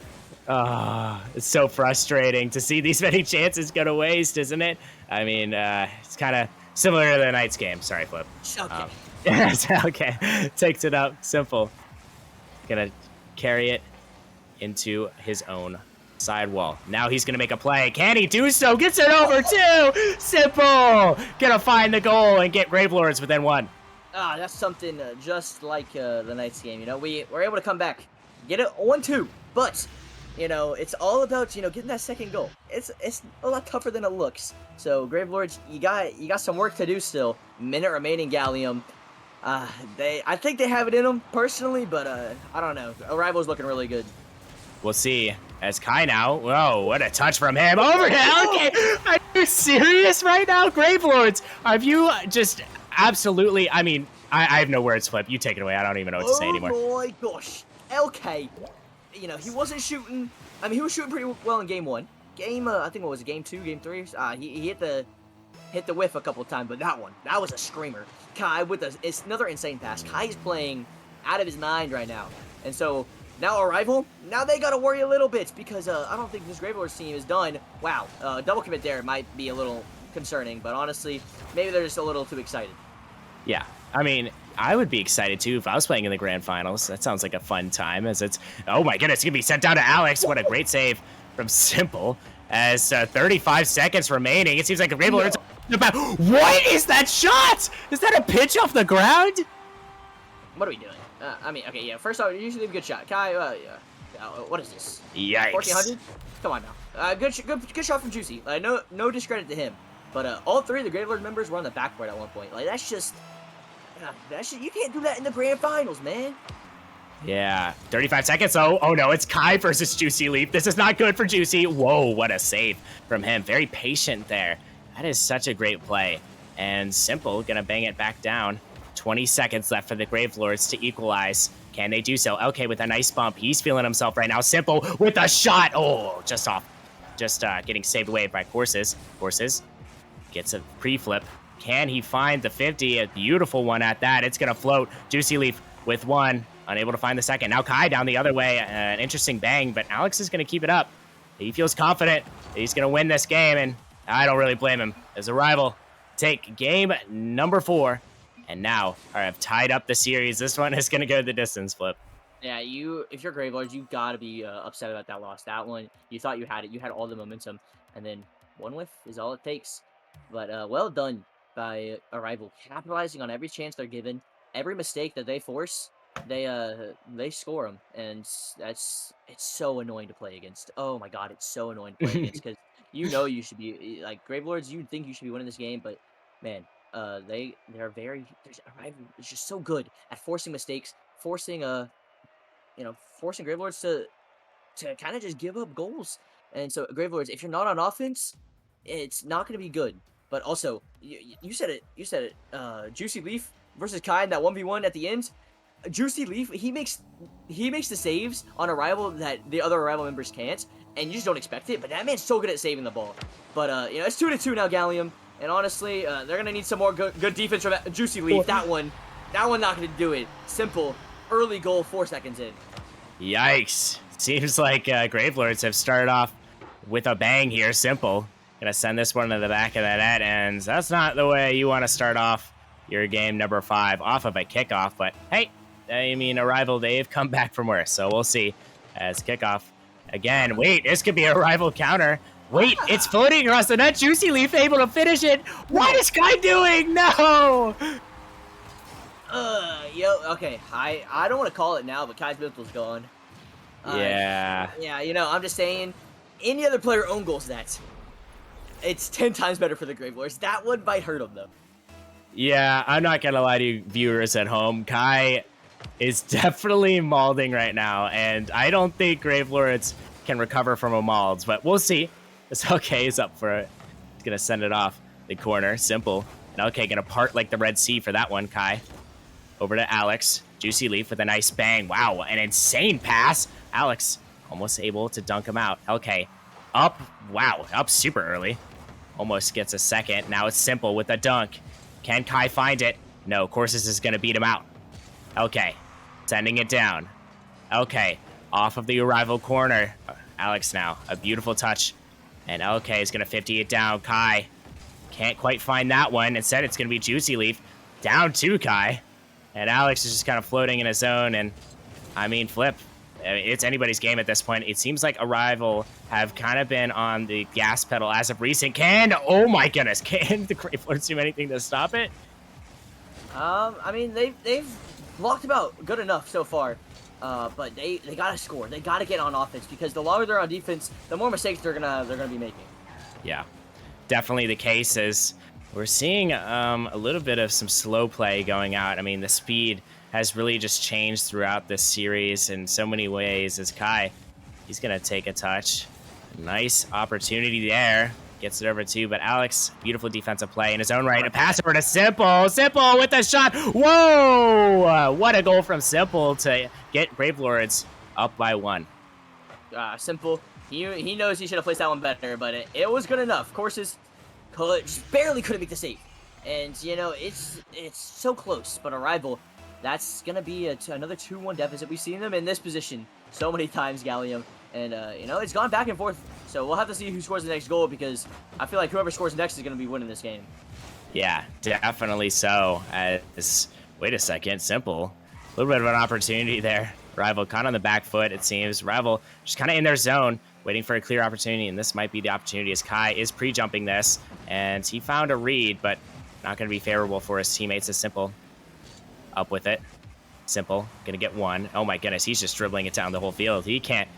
It's so frustrating to see these many chances go to waste, isn't it? I mean, it's kind of similar to the Knights game. Sorry, Flip. Okay. Okay. Takes it up. Simple. Gonna carry it into his own sidewall. Now he's gonna make a play. Can he do so? Gets it over too. Simple. Gonna find the goal and get Gravelords within one. That's something just like the Knights game. You know, we were able to come back, get it 1-2, but you know, it's all about getting that second goal. It's a lot tougher than it looks. So Gravelords, you got some work to do still. Minute remaining, Gallium. I think they have it in them personally, but I don't know. Arrival's looking really good. We'll see. As Kai now. Whoa, what a touch from him. Over here. Okay. Are you serious right now, Gravelords? Have you just absolutely... I mean, I have no words, Flip. You take it away. I don't even know what to say anymore. Oh my gosh. LK, he wasn't shooting... I mean, he was shooting pretty well in game one. I think what was it, game two, game three? He hit the whiff a couple of times, but that was a screamer. Kai with it's another insane pass. Kai is playing out of his mind right now. And so... Now Arrival, now they got to worry a little bit because I don't think this Gravelords team is done. Wow, double commit there might be a little concerning, but honestly, maybe they're just a little too excited. Yeah, I mean, I would be excited too if I was playing in the grand finals. That sounds like a fun time as it's, oh my goodness, it's going to be sent down to Alex. What a great save from Simple as 35 seconds remaining. It seems like the Gravelords... No. What is that shot? Is that a pitch off the ground? What are we doing? I mean, okay, yeah. First off, usually a good shot. Kai, what is this? Yikes. 1400? Come on now. Good shot from Juicy. No discredit to him. But all three of the Gravelords members were on the backboard at one point. Like that's just you can't do that in the grand finals, man. Yeah, 35 seconds. Oh no, it's Kai versus Juicy Leaf. This is not good for Juicy. Whoa, what a save from him. Very patient there. That is such a great play. And Simple gonna bang it back down. 20 seconds left for the Gravelords to equalize. Can they do so? Okay, with a nice bump. He's feeling himself right now. Simple with a shot. Oh, just off. Just getting saved away by Courses. Courses gets a pre-flip. Can he find the 50? A beautiful one at that. It's going to float. Juicy Leaf with one. Unable to find the second. Now Kai down the other way. An interesting bang, but Alex is going to keep it up. He feels confident he's going to win this game, and I don't really blame him. As Arrival take game number 4. And now, have tied up the series. This one is going to go the distance, Flip. Yeah, if you're Gravelords, you got to be upset about that loss. That one, you thought you had it. You had all the momentum. And then one whiff is all it takes. But well done by Arrival. Capitalizing on every chance they're given. Every mistake that they force, they score them. And it's so annoying to play against. Oh my god, it's so annoying to play against. Because you should be, like, Gravelords, you think you should be winning this game. But, man... Arrival is just so good at forcing mistakes, forcing Gravelords to kind of just give up goals. And so Gravelords, if you're not on offense, it's not going to be good. But also, you said it, Juicy Leaf versus Kai in that 1v1 at the end. Juicy Leaf, he makes the saves on Arrival that the other Arrival members can't, and you just don't expect it. But that man's so good at saving the ball. But you know, it's 2-2 now, Gallium, and honestly, they're gonna need some more good defense from Juicy Leaf. That one not gonna do it. Simple, early goal, 4 seconds in. Yikes. Seems like Gravelords have started off with a bang here. Simple. Gonna send this one to the back of the net, and that's not the way you want to start off your game number 5 off of a kickoff. But hey, I mean, Arrival, they've come back from worse, so we'll see. As kickoff again. Wait, this could be a Arrival counter. Wait, it's floating across the net. Juicy Leaf able to finish it. What is Kai doing? No! Okay, I don't want to call it now, but Kai's mental's gone. Yeah. Yeah, you know, I'm just saying, any other player own goals that, it's 10 times better for the Gravelords. That one might hurt them, though. Yeah, I'm not going to lie to you viewers at home. Kai is definitely mauling right now, and I don't think Gravelords can recover from a mauled, but we'll see. It's okay, he's up for it. He's going to send it off the corner. Simple. And okay, going to part like the Red Sea for that one, Kai. Over to Alex. Juicy Leaf with a nice bang. Wow, an insane pass. Alex almost able to dunk him out. Okay, up. Wow, up super early. Almost gets a second. Now it's Simple with a dunk. Can Kai find it? No, Corsus is going to beat him out. Okay, sending it down. Okay, off of the Arrival corner. Alex now, a beautiful touch. And LK is going to 50 it down. Kai can't quite find that one. Instead, it's going to be Juicy Leaf. Down to Kai. And Alex is just kind of floating in his zone. And, I mean, Flip, it's anybody's game at this point. It seems like Arrival have kind of been on the gas pedal as of recent. Oh my goodness, can the Gravelords do anything to stop it? I mean, they've blocked him out good enough so far. But they gotta score. They gotta get on offense, because the longer they're on defense, the more mistakes they're gonna be making. Yeah, definitely the case. Is we're seeing a little bit of some slow play going out. I mean, the speed has really just changed throughout this series in so many ways. As Kai, he's gonna take a touch. Nice opportunity there. Gets it over to, but Alex, beautiful defensive play in his own right. A pass over to Simple. Simple with the shot. Whoa! What a goal from Simple to get Gravelords up by 1. Simple. He knows he should have placed that one better, but it was good enough. Courses just barely couldn't make the save. And, you know, it's so close. But Arrival, that's going to be another 2-1 deficit. We've seen them in this position so many times, Gallium. And, you know, it's gone back and forth. So we'll have to see who scores the next goal, because I feel like whoever scores next is going to be winning this game. Yeah, definitely so. Wait a second, Simple. A little bit of an opportunity there. Rival kind of on the back foot, it seems. Rival just kind of in their zone, waiting for a clear opportunity, and this might be the opportunity, as Kai is pre-jumping this, and he found a read, but not going to be favorable for his teammates. As Simple up with it. Simple, going to get one. Oh my goodness, he's just dribbling it down the whole field. He can't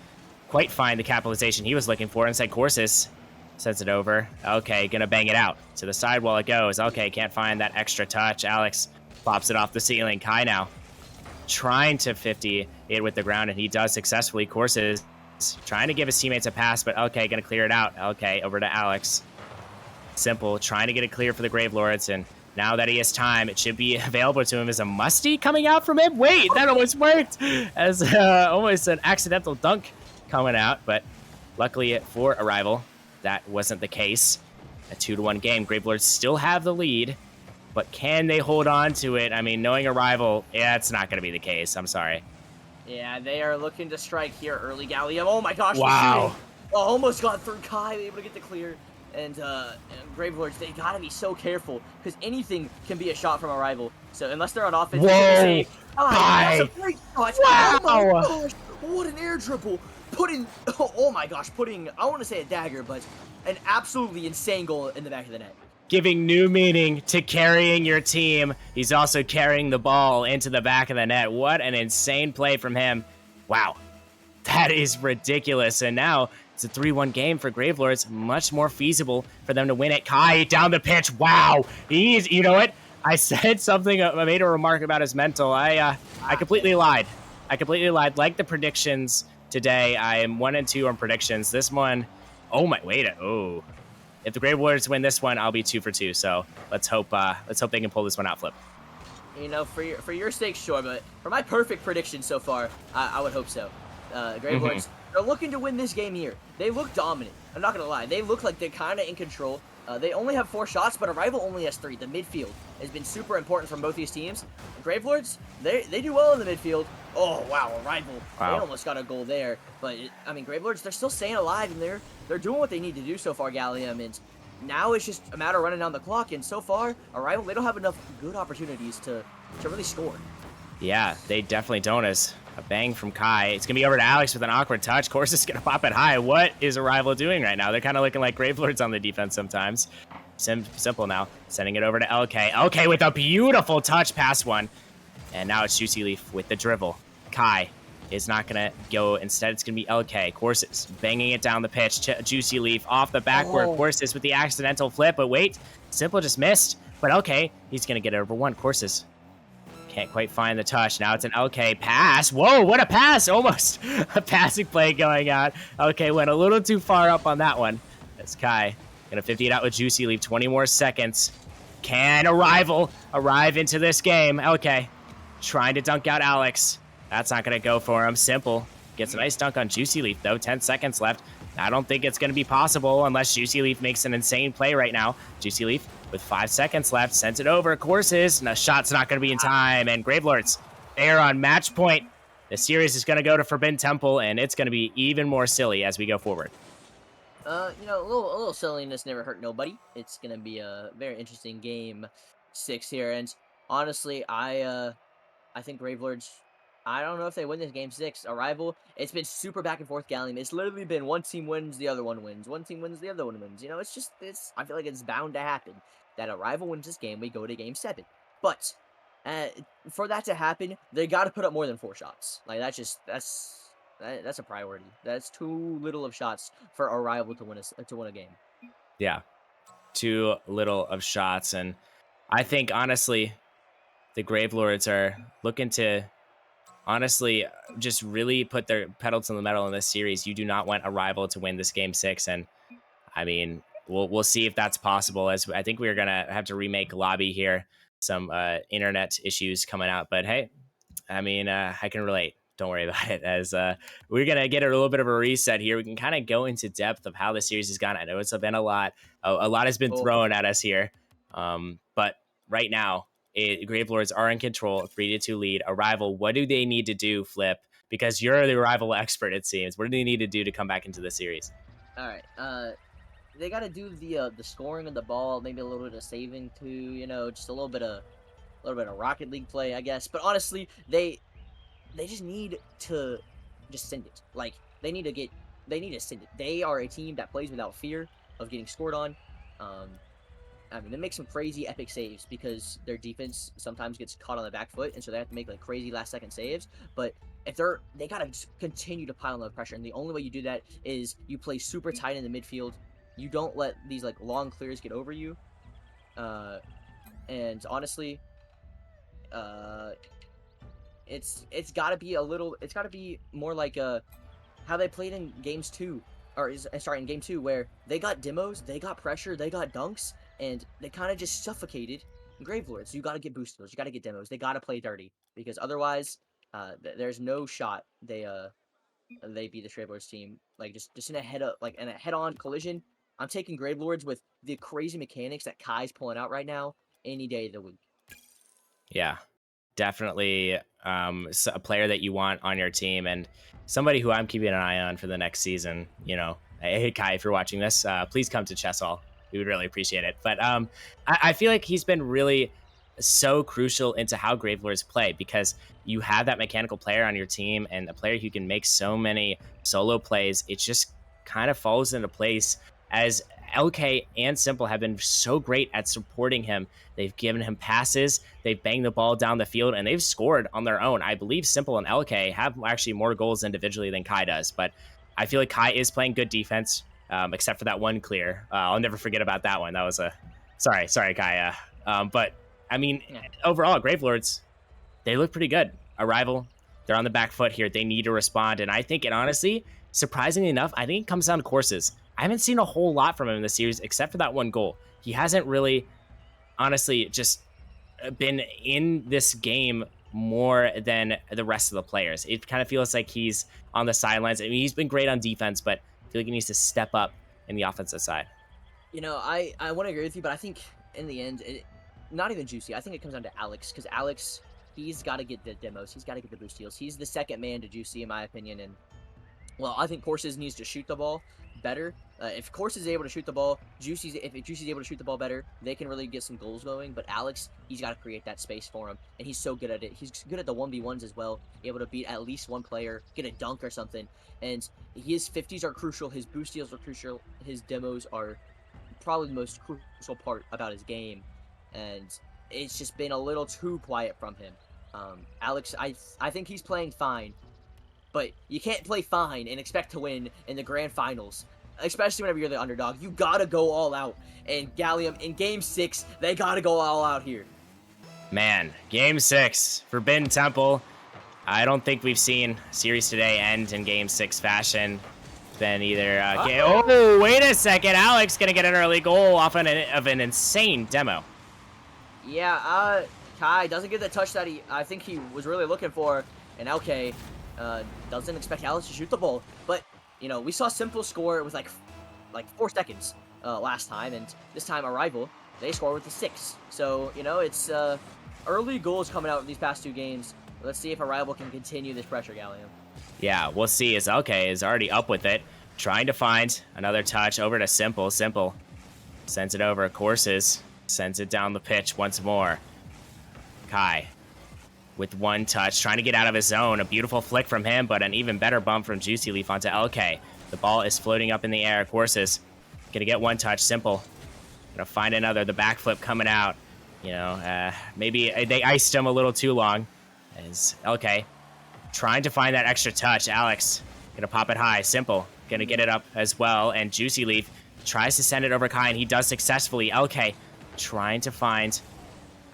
quite find the capitalization he was looking for. Inside Corsus sends it over. Okay, gonna bang it out to the side while it goes. Okay, can't find that extra touch. Alex pops it off the ceiling. Kai now trying to 50 it with the ground, and he does successfully. Corsus trying to give his teammates a pass, but okay, gonna clear it out. Okay, over to Alex. Simple trying to get it clear for the Gravelords, and now that he has time, it should be available to him. Is a musty coming out from him? Wait, that almost worked as almost an accidental dunk coming out, but luckily for Arrival, that wasn't the case. A 2-1 game. Gravelords still have the lead, but can they hold on to it? I mean, knowing Arrival, yeah, it's not going to be the case. I'm sorry. Yeah, they are looking to strike here early, Gallium. Oh my gosh. Wow. Almost got through. Kai able to get the clear. And Gravelords, they got to be so careful, because anything can be a shot from Arrival. So unless they're on offense, whoa! That's a great shot. Wow! Oh my gosh, what an air triple. Oh my gosh, I want to say a dagger, but an absolutely insane goal in the back of the net. Giving new meaning to carrying your team. He's also carrying the ball into the back of the net. What an insane play from him. Wow. That is ridiculous. And now it's a 3-1 game for Gravelords. Much more feasible for them to win it. Kai down the pitch. Wow. You know what? I said something, I made a remark about his mental. I completely lied. Like the predictions today, I am 1-2 on predictions. This one, if the Gravelords win this one, I'll be 2 for 2. So let's hope they can pull this one out, Flip. You know, for your sake, sure, but for my perfect prediction so far, I would hope so. Mhm. Gravelords, they're looking to win this game here. They look dominant. I'm not gonna lie. They look like they're kind of in control. They only have 4 shots, but Arrival only has 3. The midfield has been super important from both these teams. Gravelords, they do well in the midfield. Oh wow, Arrival, they Wow. almost got a goal there. But I mean, Gravelords, they're still staying alive, and they're doing what they need to do so far, Gallium, and now it's just a matter of running down the clock. And so far, Arrival, they don't have enough good opportunities to really score. Yeah, they definitely don't. As a bang from Kai. It's going to be over to Alex with an awkward touch. Course is going to pop it high. What is Arrival doing right now? They're kind of looking like Gravelords on the defense sometimes. Simple now. Sending it over to LK. LK with a beautiful touch past one. And now it's Juicy Leaf with the dribble. Kai is not going to go. Instead, it's going to be LK. Courses banging it down the pitch. Juicy Leaf off the backward. Oh. Courses with the accidental flip. But wait, Simple just missed. But LK, he's going to get it over one. Courses can't quite find the touch. Now it's an LK pass. Whoa, what a pass. Almost a passing play going on. LK went a little too far up on that one. That's Kai going to 50 it out with Juicy Leaf. 20 more seconds. Can Arrival arrive into this game? LK trying to dunk out Alex. That's not going to go for him. Simple gets a nice dunk on Juicy Leaf, though. 10 seconds left. I don't think it's going to be possible unless Juicy Leaf makes an insane play right now. Juicy Leaf with 5 seconds left sends it over. Courses. The shot's not going to be in time. And Gravelords, they are on match point. The series is going to go to Forbidden Temple, and it's going to be even more silly as we go forward. You know, a little silliness never hurt nobody. It's gonna be a very interesting game 6 here, and honestly, I think Gravelords. I don't know if they win this game 6. Arrival. It's been super back and forth, Gallium. It's literally been one team wins, the other one wins. One team wins, the other one wins. You know, it's. I feel like it's bound to happen that Arrival wins this game. We go to game 7, but uh, for that to happen, they got to put up more than 4 shots. Like that's a priority. That's too little of shots for Arrival to win a game. Yeah, too little of shots. And I think, honestly, the Gravelords are looking to honestly just really put their pedal to the metal in this series. You do not want Arrival to win this game 6, and I mean, we'll see if that's possible. As I think we're gonna have to remake lobby here. Some internet issues coming out, but hey, I mean, I can relate. Don't worry about it. As we're gonna get a little bit of a reset here, we can kind of go into depth of how the series has gone. I know it's been a lot. A lot has been Oh, thrown at us here, but right now, Gravelords are in control. 3-2 lead. Arrival. What do they need to do, Flip? Because you're the Arrival expert, it seems. What do they need to do to come back into the series? all right. They got to do the scoring of the ball, maybe a little bit of saving too. You know, just a little bit of Rocket League play, I guess. But honestly, they just need to just send it. Like they need to send it. They are a team that plays without fear of getting scored on. Um, I mean, they make some crazy epic saves because their defense sometimes gets caught on the back foot, and so they have to make like crazy last second saves. But if they gotta just continue to pile on the pressure, and the only way you do that is you play super tight in the midfield. You don't let these like long clears get over you. And honestly, uh, it's got to be it's got to be more like how they played in games 2 in game 2 where they got demos, they got pressure, they got dunks, and they kind of just suffocated Gravelords. You got to get boosters, you got to get demos, they got to play dirty because otherwise there's no shot they beat the Gravelords team like just in a head-on collision. I'm taking Gravelords with the crazy mechanics that Kai's pulling out right now any day of the week. Yeah, definitely a player that you want on your team and somebody who I'm keeping an eye on for the next season. You know, hey Kai, if you're watching this, please come to Chess Hall. We would really appreciate it. But I feel like he's been really so crucial into how Gravelords play because you have that mechanical player on your team and a player who can make so many solo plays. It just kind of falls into place as LK and Simple have been so great at supporting him. They've given him passes, they've banged the ball down the field, and they've scored on their own. I believe Simple and LK have actually more goals individually than Kai does, but I feel like Kai is playing good defense, except for that one clear. I'll never forget about that one. That was a... Sorry, Kai. But, I mean, overall, Gravelords, they look pretty good. Arrival, they're on the back foot here. They need to respond, and I think it honestly, surprisingly enough, I think it comes down to courses. I haven't seen a whole lot from him in the series except for that one goal. He hasn't really, honestly, just been in this game more than the rest of the players. It kind of feels like he's on the sidelines. I mean, he's been great on defense, but I feel like he needs to step up in the offensive side. I want to agree with you, but I think in the end, not even Juicy. I think it comes down to Alex, because Alex, he's got to get the demos. He's got to get the boost steals. He's the second man to Juicy, in my opinion. And, well, I think Courses needs to shoot the ball better. If Courses is able to shoot the ball, if Juicy's able to shoot the ball better, they can really get some goals going. But Alex, he's got to create that space for him, and he's so good at it. He's good at the 1v1s as well, able to beat at least one player, get a dunk or something. And his 50s are crucial. His boost steals are crucial. His demos are probably the most crucial part about his game, and it's just been a little too quiet from him. Alex, I think he's playing fine, but you can't play fine and expect to win in the grand finals, especially whenever you're the underdog. You gotta go all out, and Gallium, in Game 6, they gotta go all out here. Man, Game 6, Forbidden Temple. I don't think we've seen series today end in Game 6 fashion. Been either oh, wait a second, Alex gonna get an early goal off of an insane demo. Yeah, Kai doesn't get the touch that I think he was really looking for, and LK doesn't expect Alex to shoot the ball. But we saw Simple score with like 4 seconds last time, and this time Arrival, they score with the 6. So it's early goals coming out in these past 2 games. Let's see if Arrival can continue this pressure, Gallium. Yeah, we'll see. As LK is already up with it, trying to find another touch over to Simple. Simple sends it over. Courses sends it down the pitch once more. Kai with one touch, trying to get out of his zone. A beautiful flick from him, but an even better bump from Juicy Leaf onto LK. The ball is floating up in the air. Courses gonna get one touch. Simple gonna find another. The backflip coming out. Maybe they iced him a little too long. As LK trying to find that extra touch. Alex gonna pop it high. Simple gonna get it up as well. And Juicy Leaf tries to send it over Kai, and he does successfully. LK trying to find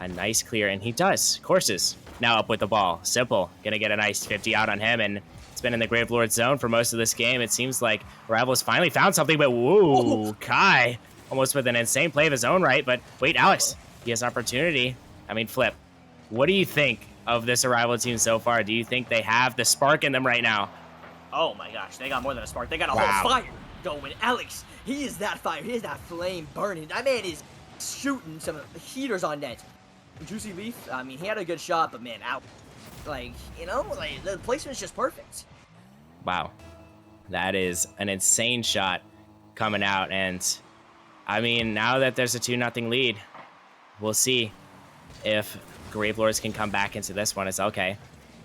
a nice clear, and he does. Courses now up with the ball. Simple gonna get a nice 50 out on him, and it's been in the Gravelords zone for most of this game. It seems like Arrival has finally found something, but whoa, Kai almost with an insane play of his own right. But wait, Alex, he has opportunity. I mean, Flip, what do you think of this Arrival team so far? Do you think they have the spark in them right now? Oh my gosh, they got more than a spark. They got a Wow. whole fire going. Alex, he is that fire. He is that flame burning. That man is shooting some heaters on net. Juicy Leaf, I mean, he had a good shot, but man, out. The placement's just perfect. Wow. That is an insane shot coming out. And I mean, now that there's a 2-0 lead, we'll see if Gravelords can come back into this one. It's okay.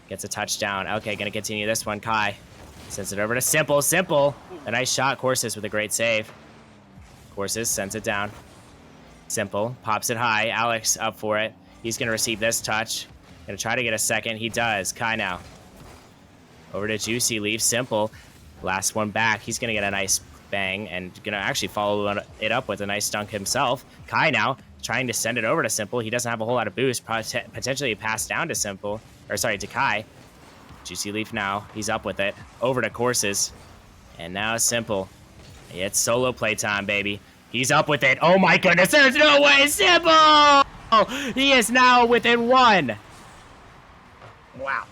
Gets a touchdown. Okay, gonna continue this one. Kai sends it over to Simple. Simple. A nice shot. Courses with a great save. Courses sends it down. Simple pops it high. Alex up for it. He's gonna receive this touch. Gonna try to get a second. He does. Kai now. Over to Juicy Leaf. Simple. Last one back. He's gonna get a nice bang and gonna actually follow it up with a nice dunk himself. Kai now trying to send it over to Simple. He doesn't have a whole lot of boost. Potentially a pass down to Simple. Or sorry, to Kai. Juicy Leaf now. He's up with it. Over to Courses. And now Simple. It's solo playtime, baby. He's up with it. Oh my goodness, there's no way. Simple! He is now within 1. Wow.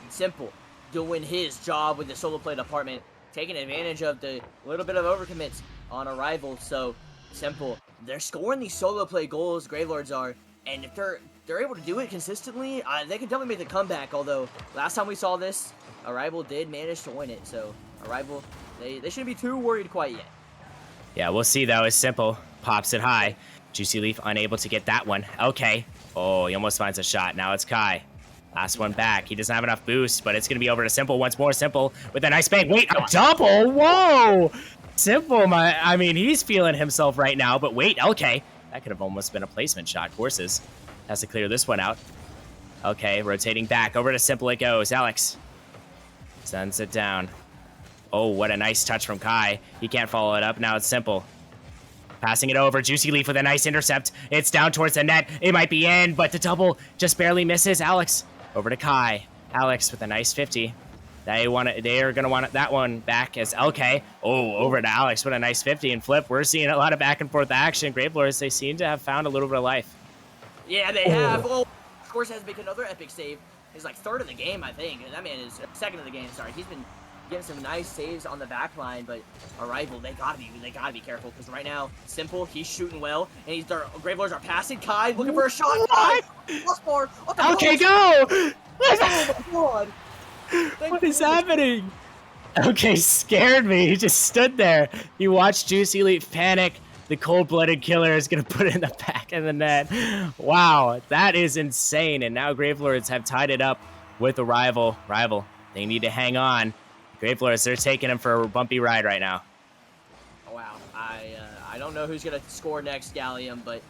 Simple doing his job with the solo play department, taking advantage of the little bit of overcommits on Arrival. So Simple, they're scoring these solo play goals, Gravelords are, and if they're able to do it consistently, they can definitely make the comeback. Although last time we saw this, Arrival did manage to win it. So Arrival, they shouldn't be too worried quite yet. Yeah, we'll see though. As Simple pops it high. Juicy Leaf unable to get that one. Okay. Oh, he almost finds a shot. Now it's Kai. Last one back. He doesn't have enough boost, but it's going to be over to Simple once more. Simple with a nice bang. Wait, a double. Whoa. Simple, I mean, he's feeling himself right now, but wait, okay. That could have almost been a placement shot. Courses has to clear this one out. Okay, rotating back. Over to Simple it goes. Alex sends it down. Oh, what a nice touch from Kai. He can't follow it up. Now it's Simple. Passing it over. Juicy Leaf with a nice intercept. It's down towards the net. It might be in, but the double just barely misses. Alex over to Kai. Alex with a nice 50. They are going to want that one back as LK. Oh, over to Alex with a nice 50. And Flip, we're seeing a lot of back and forth action. Gravelords, they seem to have found a little bit of life. Yeah, they have. Oh, Oh, of course, has make another epic save. He's like third of the game, I think. That man is second of the game. Sorry, he's been getting some nice saves on the back line, but Arrival, they gotta be careful because right now, Simple, he's shooting well, and their Gravelords are passing. Kai looking for a shot. Kai, what? plus bar up the Okay, post. go! Oh my god! Thank What is goodness. happening? Okay, scared me. He just stood there. He watched Juicy Leaf panic. The cold-blooded killer is gonna put it in the back of the net. Wow, that is insane. And now Gravelords have tied it up with a rival. They need to hang on. Gravelords, they're taking him for a bumpy ride right now. Wow, I don't know who's gonna score next, Gallium, but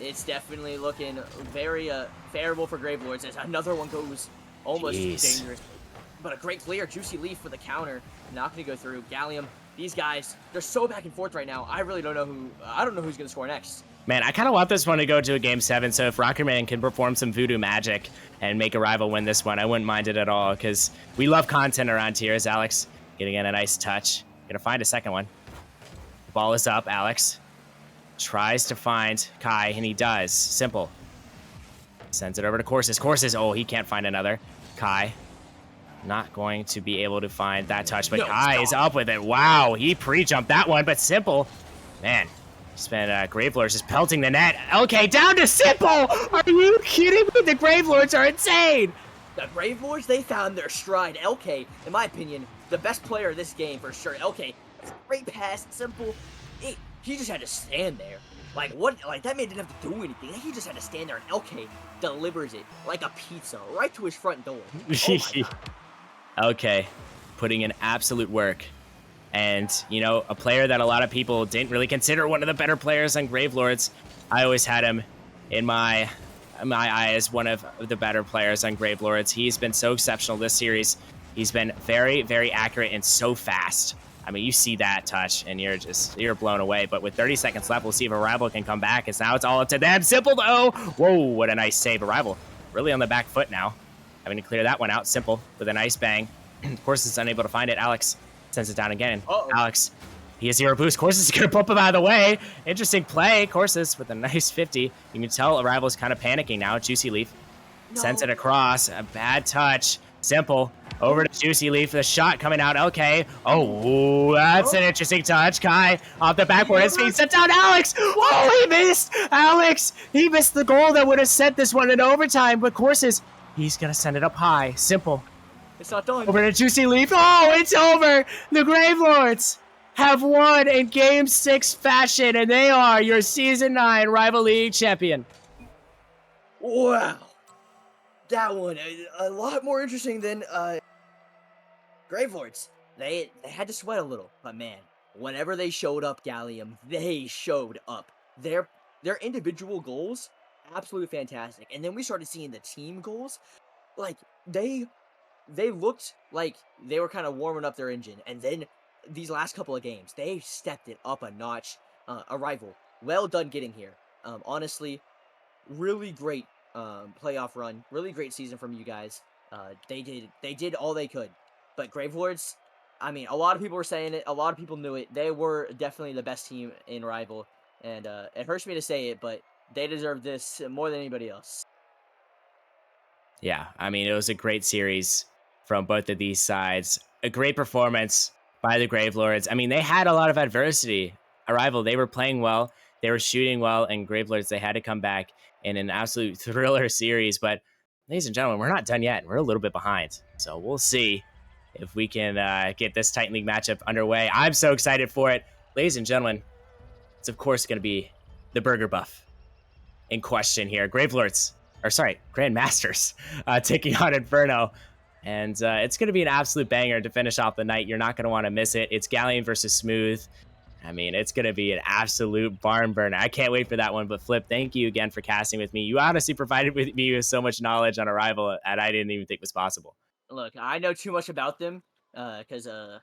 it's definitely looking very favorable for Gravelords as another one goes almost Jeez. dangerous. But a great clear, Juicy Leaf for the counter, not gonna go through. Gallium, these guys, they're so back and forth right now. I really don't know I don't know who's gonna score next. Man, I kind of want this one to go to a game 7, so if Rockerman can perform some voodoo magic and make a rival win this one, I wouldn't mind it at all, because we love content around here. As Alex getting in a nice touch. Gonna find a second one. The ball is up, Alex. Tries to find Kai, and he does. Simple. Sends it over to Courses. Courses, oh, he can't find another. Kai, not going to be able to find that touch, but No, Kai is stop. up with it. Wow, he pre-jumped that one, but Simple, man, he's been Gravelords just pelting the net. Okay, down to Simple. Are you kidding me? The Gravelords are insane. The Gravelords, they found their stride. LK, in my opinion, the best player of this game for sure. LK, great pass, Simple. He just had to stand there. Like, what? Like, that man didn't have to do anything. He just had to stand there, and LK delivers it like a pizza right to his front door. Oh my god. Okay, putting in absolute work. And, you know, a player that a lot of people didn't really consider one of the better players on Gravelords. I always had him in my eye as one of the better players on Gravelords. He's been so exceptional this series. He's been very, very accurate and so fast. I mean, you see that touch and you're blown away. But with 30 seconds left, we'll see if Arrival can come back. As now it's all up to them. Simple though. Whoa, what a nice save. Arrival really on the back foot now. Having to clear that one out. Simple with a nice bang. Of course, it's unable to find it. Alex sends it down again. Uh-oh. Alex, he has 0 boost. Courses is going to bump him out of the way. Interesting play. Courses with a nice 50. You can tell Arrival's kind of panicking now. Juicy Leaf sends it across. A bad touch. Simple. Over to Juicy Leaf. The shot coming out. Okay. Oh, that's an interesting touch. Kai off the backboard. His feet sent down Alex. Oh, he missed. Alex. He missed the goal that would have sent this one in overtime. But Courses, he's going to send it up high. Simple. It's not done. Over to Juicy Leaf. Oh, it's over. The Gravelords have won in Game 6 fashion, and they are your Season 9 Rival League champion. Wow. That one, a lot more interesting than Gravelords. They had to sweat a little, but man, whenever they showed up, Gallium, they showed up. Their individual goals, absolutely fantastic. And then we started seeing the team goals. Like, they looked like they were kind of warming up their engine. And then these last couple of games, they stepped it up a notch. Arrival, well done getting here. Honestly, really great playoff run. Really great season from you guys. They did all they could. But Gravelords, I mean, a lot of people were saying it. A lot of people knew it. They were definitely the best team in Rival. And it hurts me to say it, but they deserve this more than anybody else. Yeah, I mean, it was a great series from both of these sides. A great performance by the Gravelords. I mean, they had a lot of adversity. Arrival, they were playing well, they were shooting well, and Gravelords, they had to come back in an absolute thriller series. But, ladies and gentlemen, we're not done yet. We're a little bit behind. So we'll see if we can get this Titan League matchup underway. I'm so excited for it. Ladies and gentlemen, it's of course going to be the Burger Buff in question here. Grandmasters taking on Inferno. And it's going to be an absolute banger to finish off the night. You're not going to want to miss it. It's Galleon versus Smooth. I mean, it's going to be an absolute barn burner. I can't wait for that one. But Flip, thank you again for casting with me. You honestly provided me with so much knowledge on Arrival that I didn't even think was possible. Look, I know too much about them because they're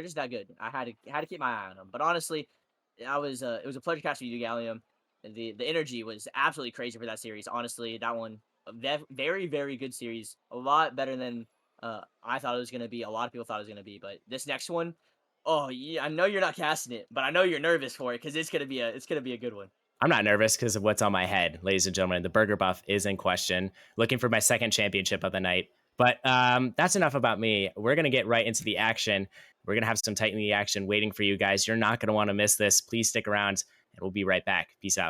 just that good. I had to keep my eye on them. But honestly, it was a pleasure casting you, Gallium. The energy was absolutely crazy for that series. Honestly, that one very very good series. A lot better than I thought it was gonna be. A lot of people thought it was gonna be. But this next one, oh yeah, I know you're not casting it, but I know you're nervous for it because it's gonna be a good one. I'm not nervous because of what's on my head, ladies and gentlemen. The burger buff is in question. Looking for my second championship of the night. But that's enough about me. We're going to get right into the action. We're going to have some Titan League action waiting for you guys. You're not going to want to miss this. Please stick around, and we'll be right back. Peace out.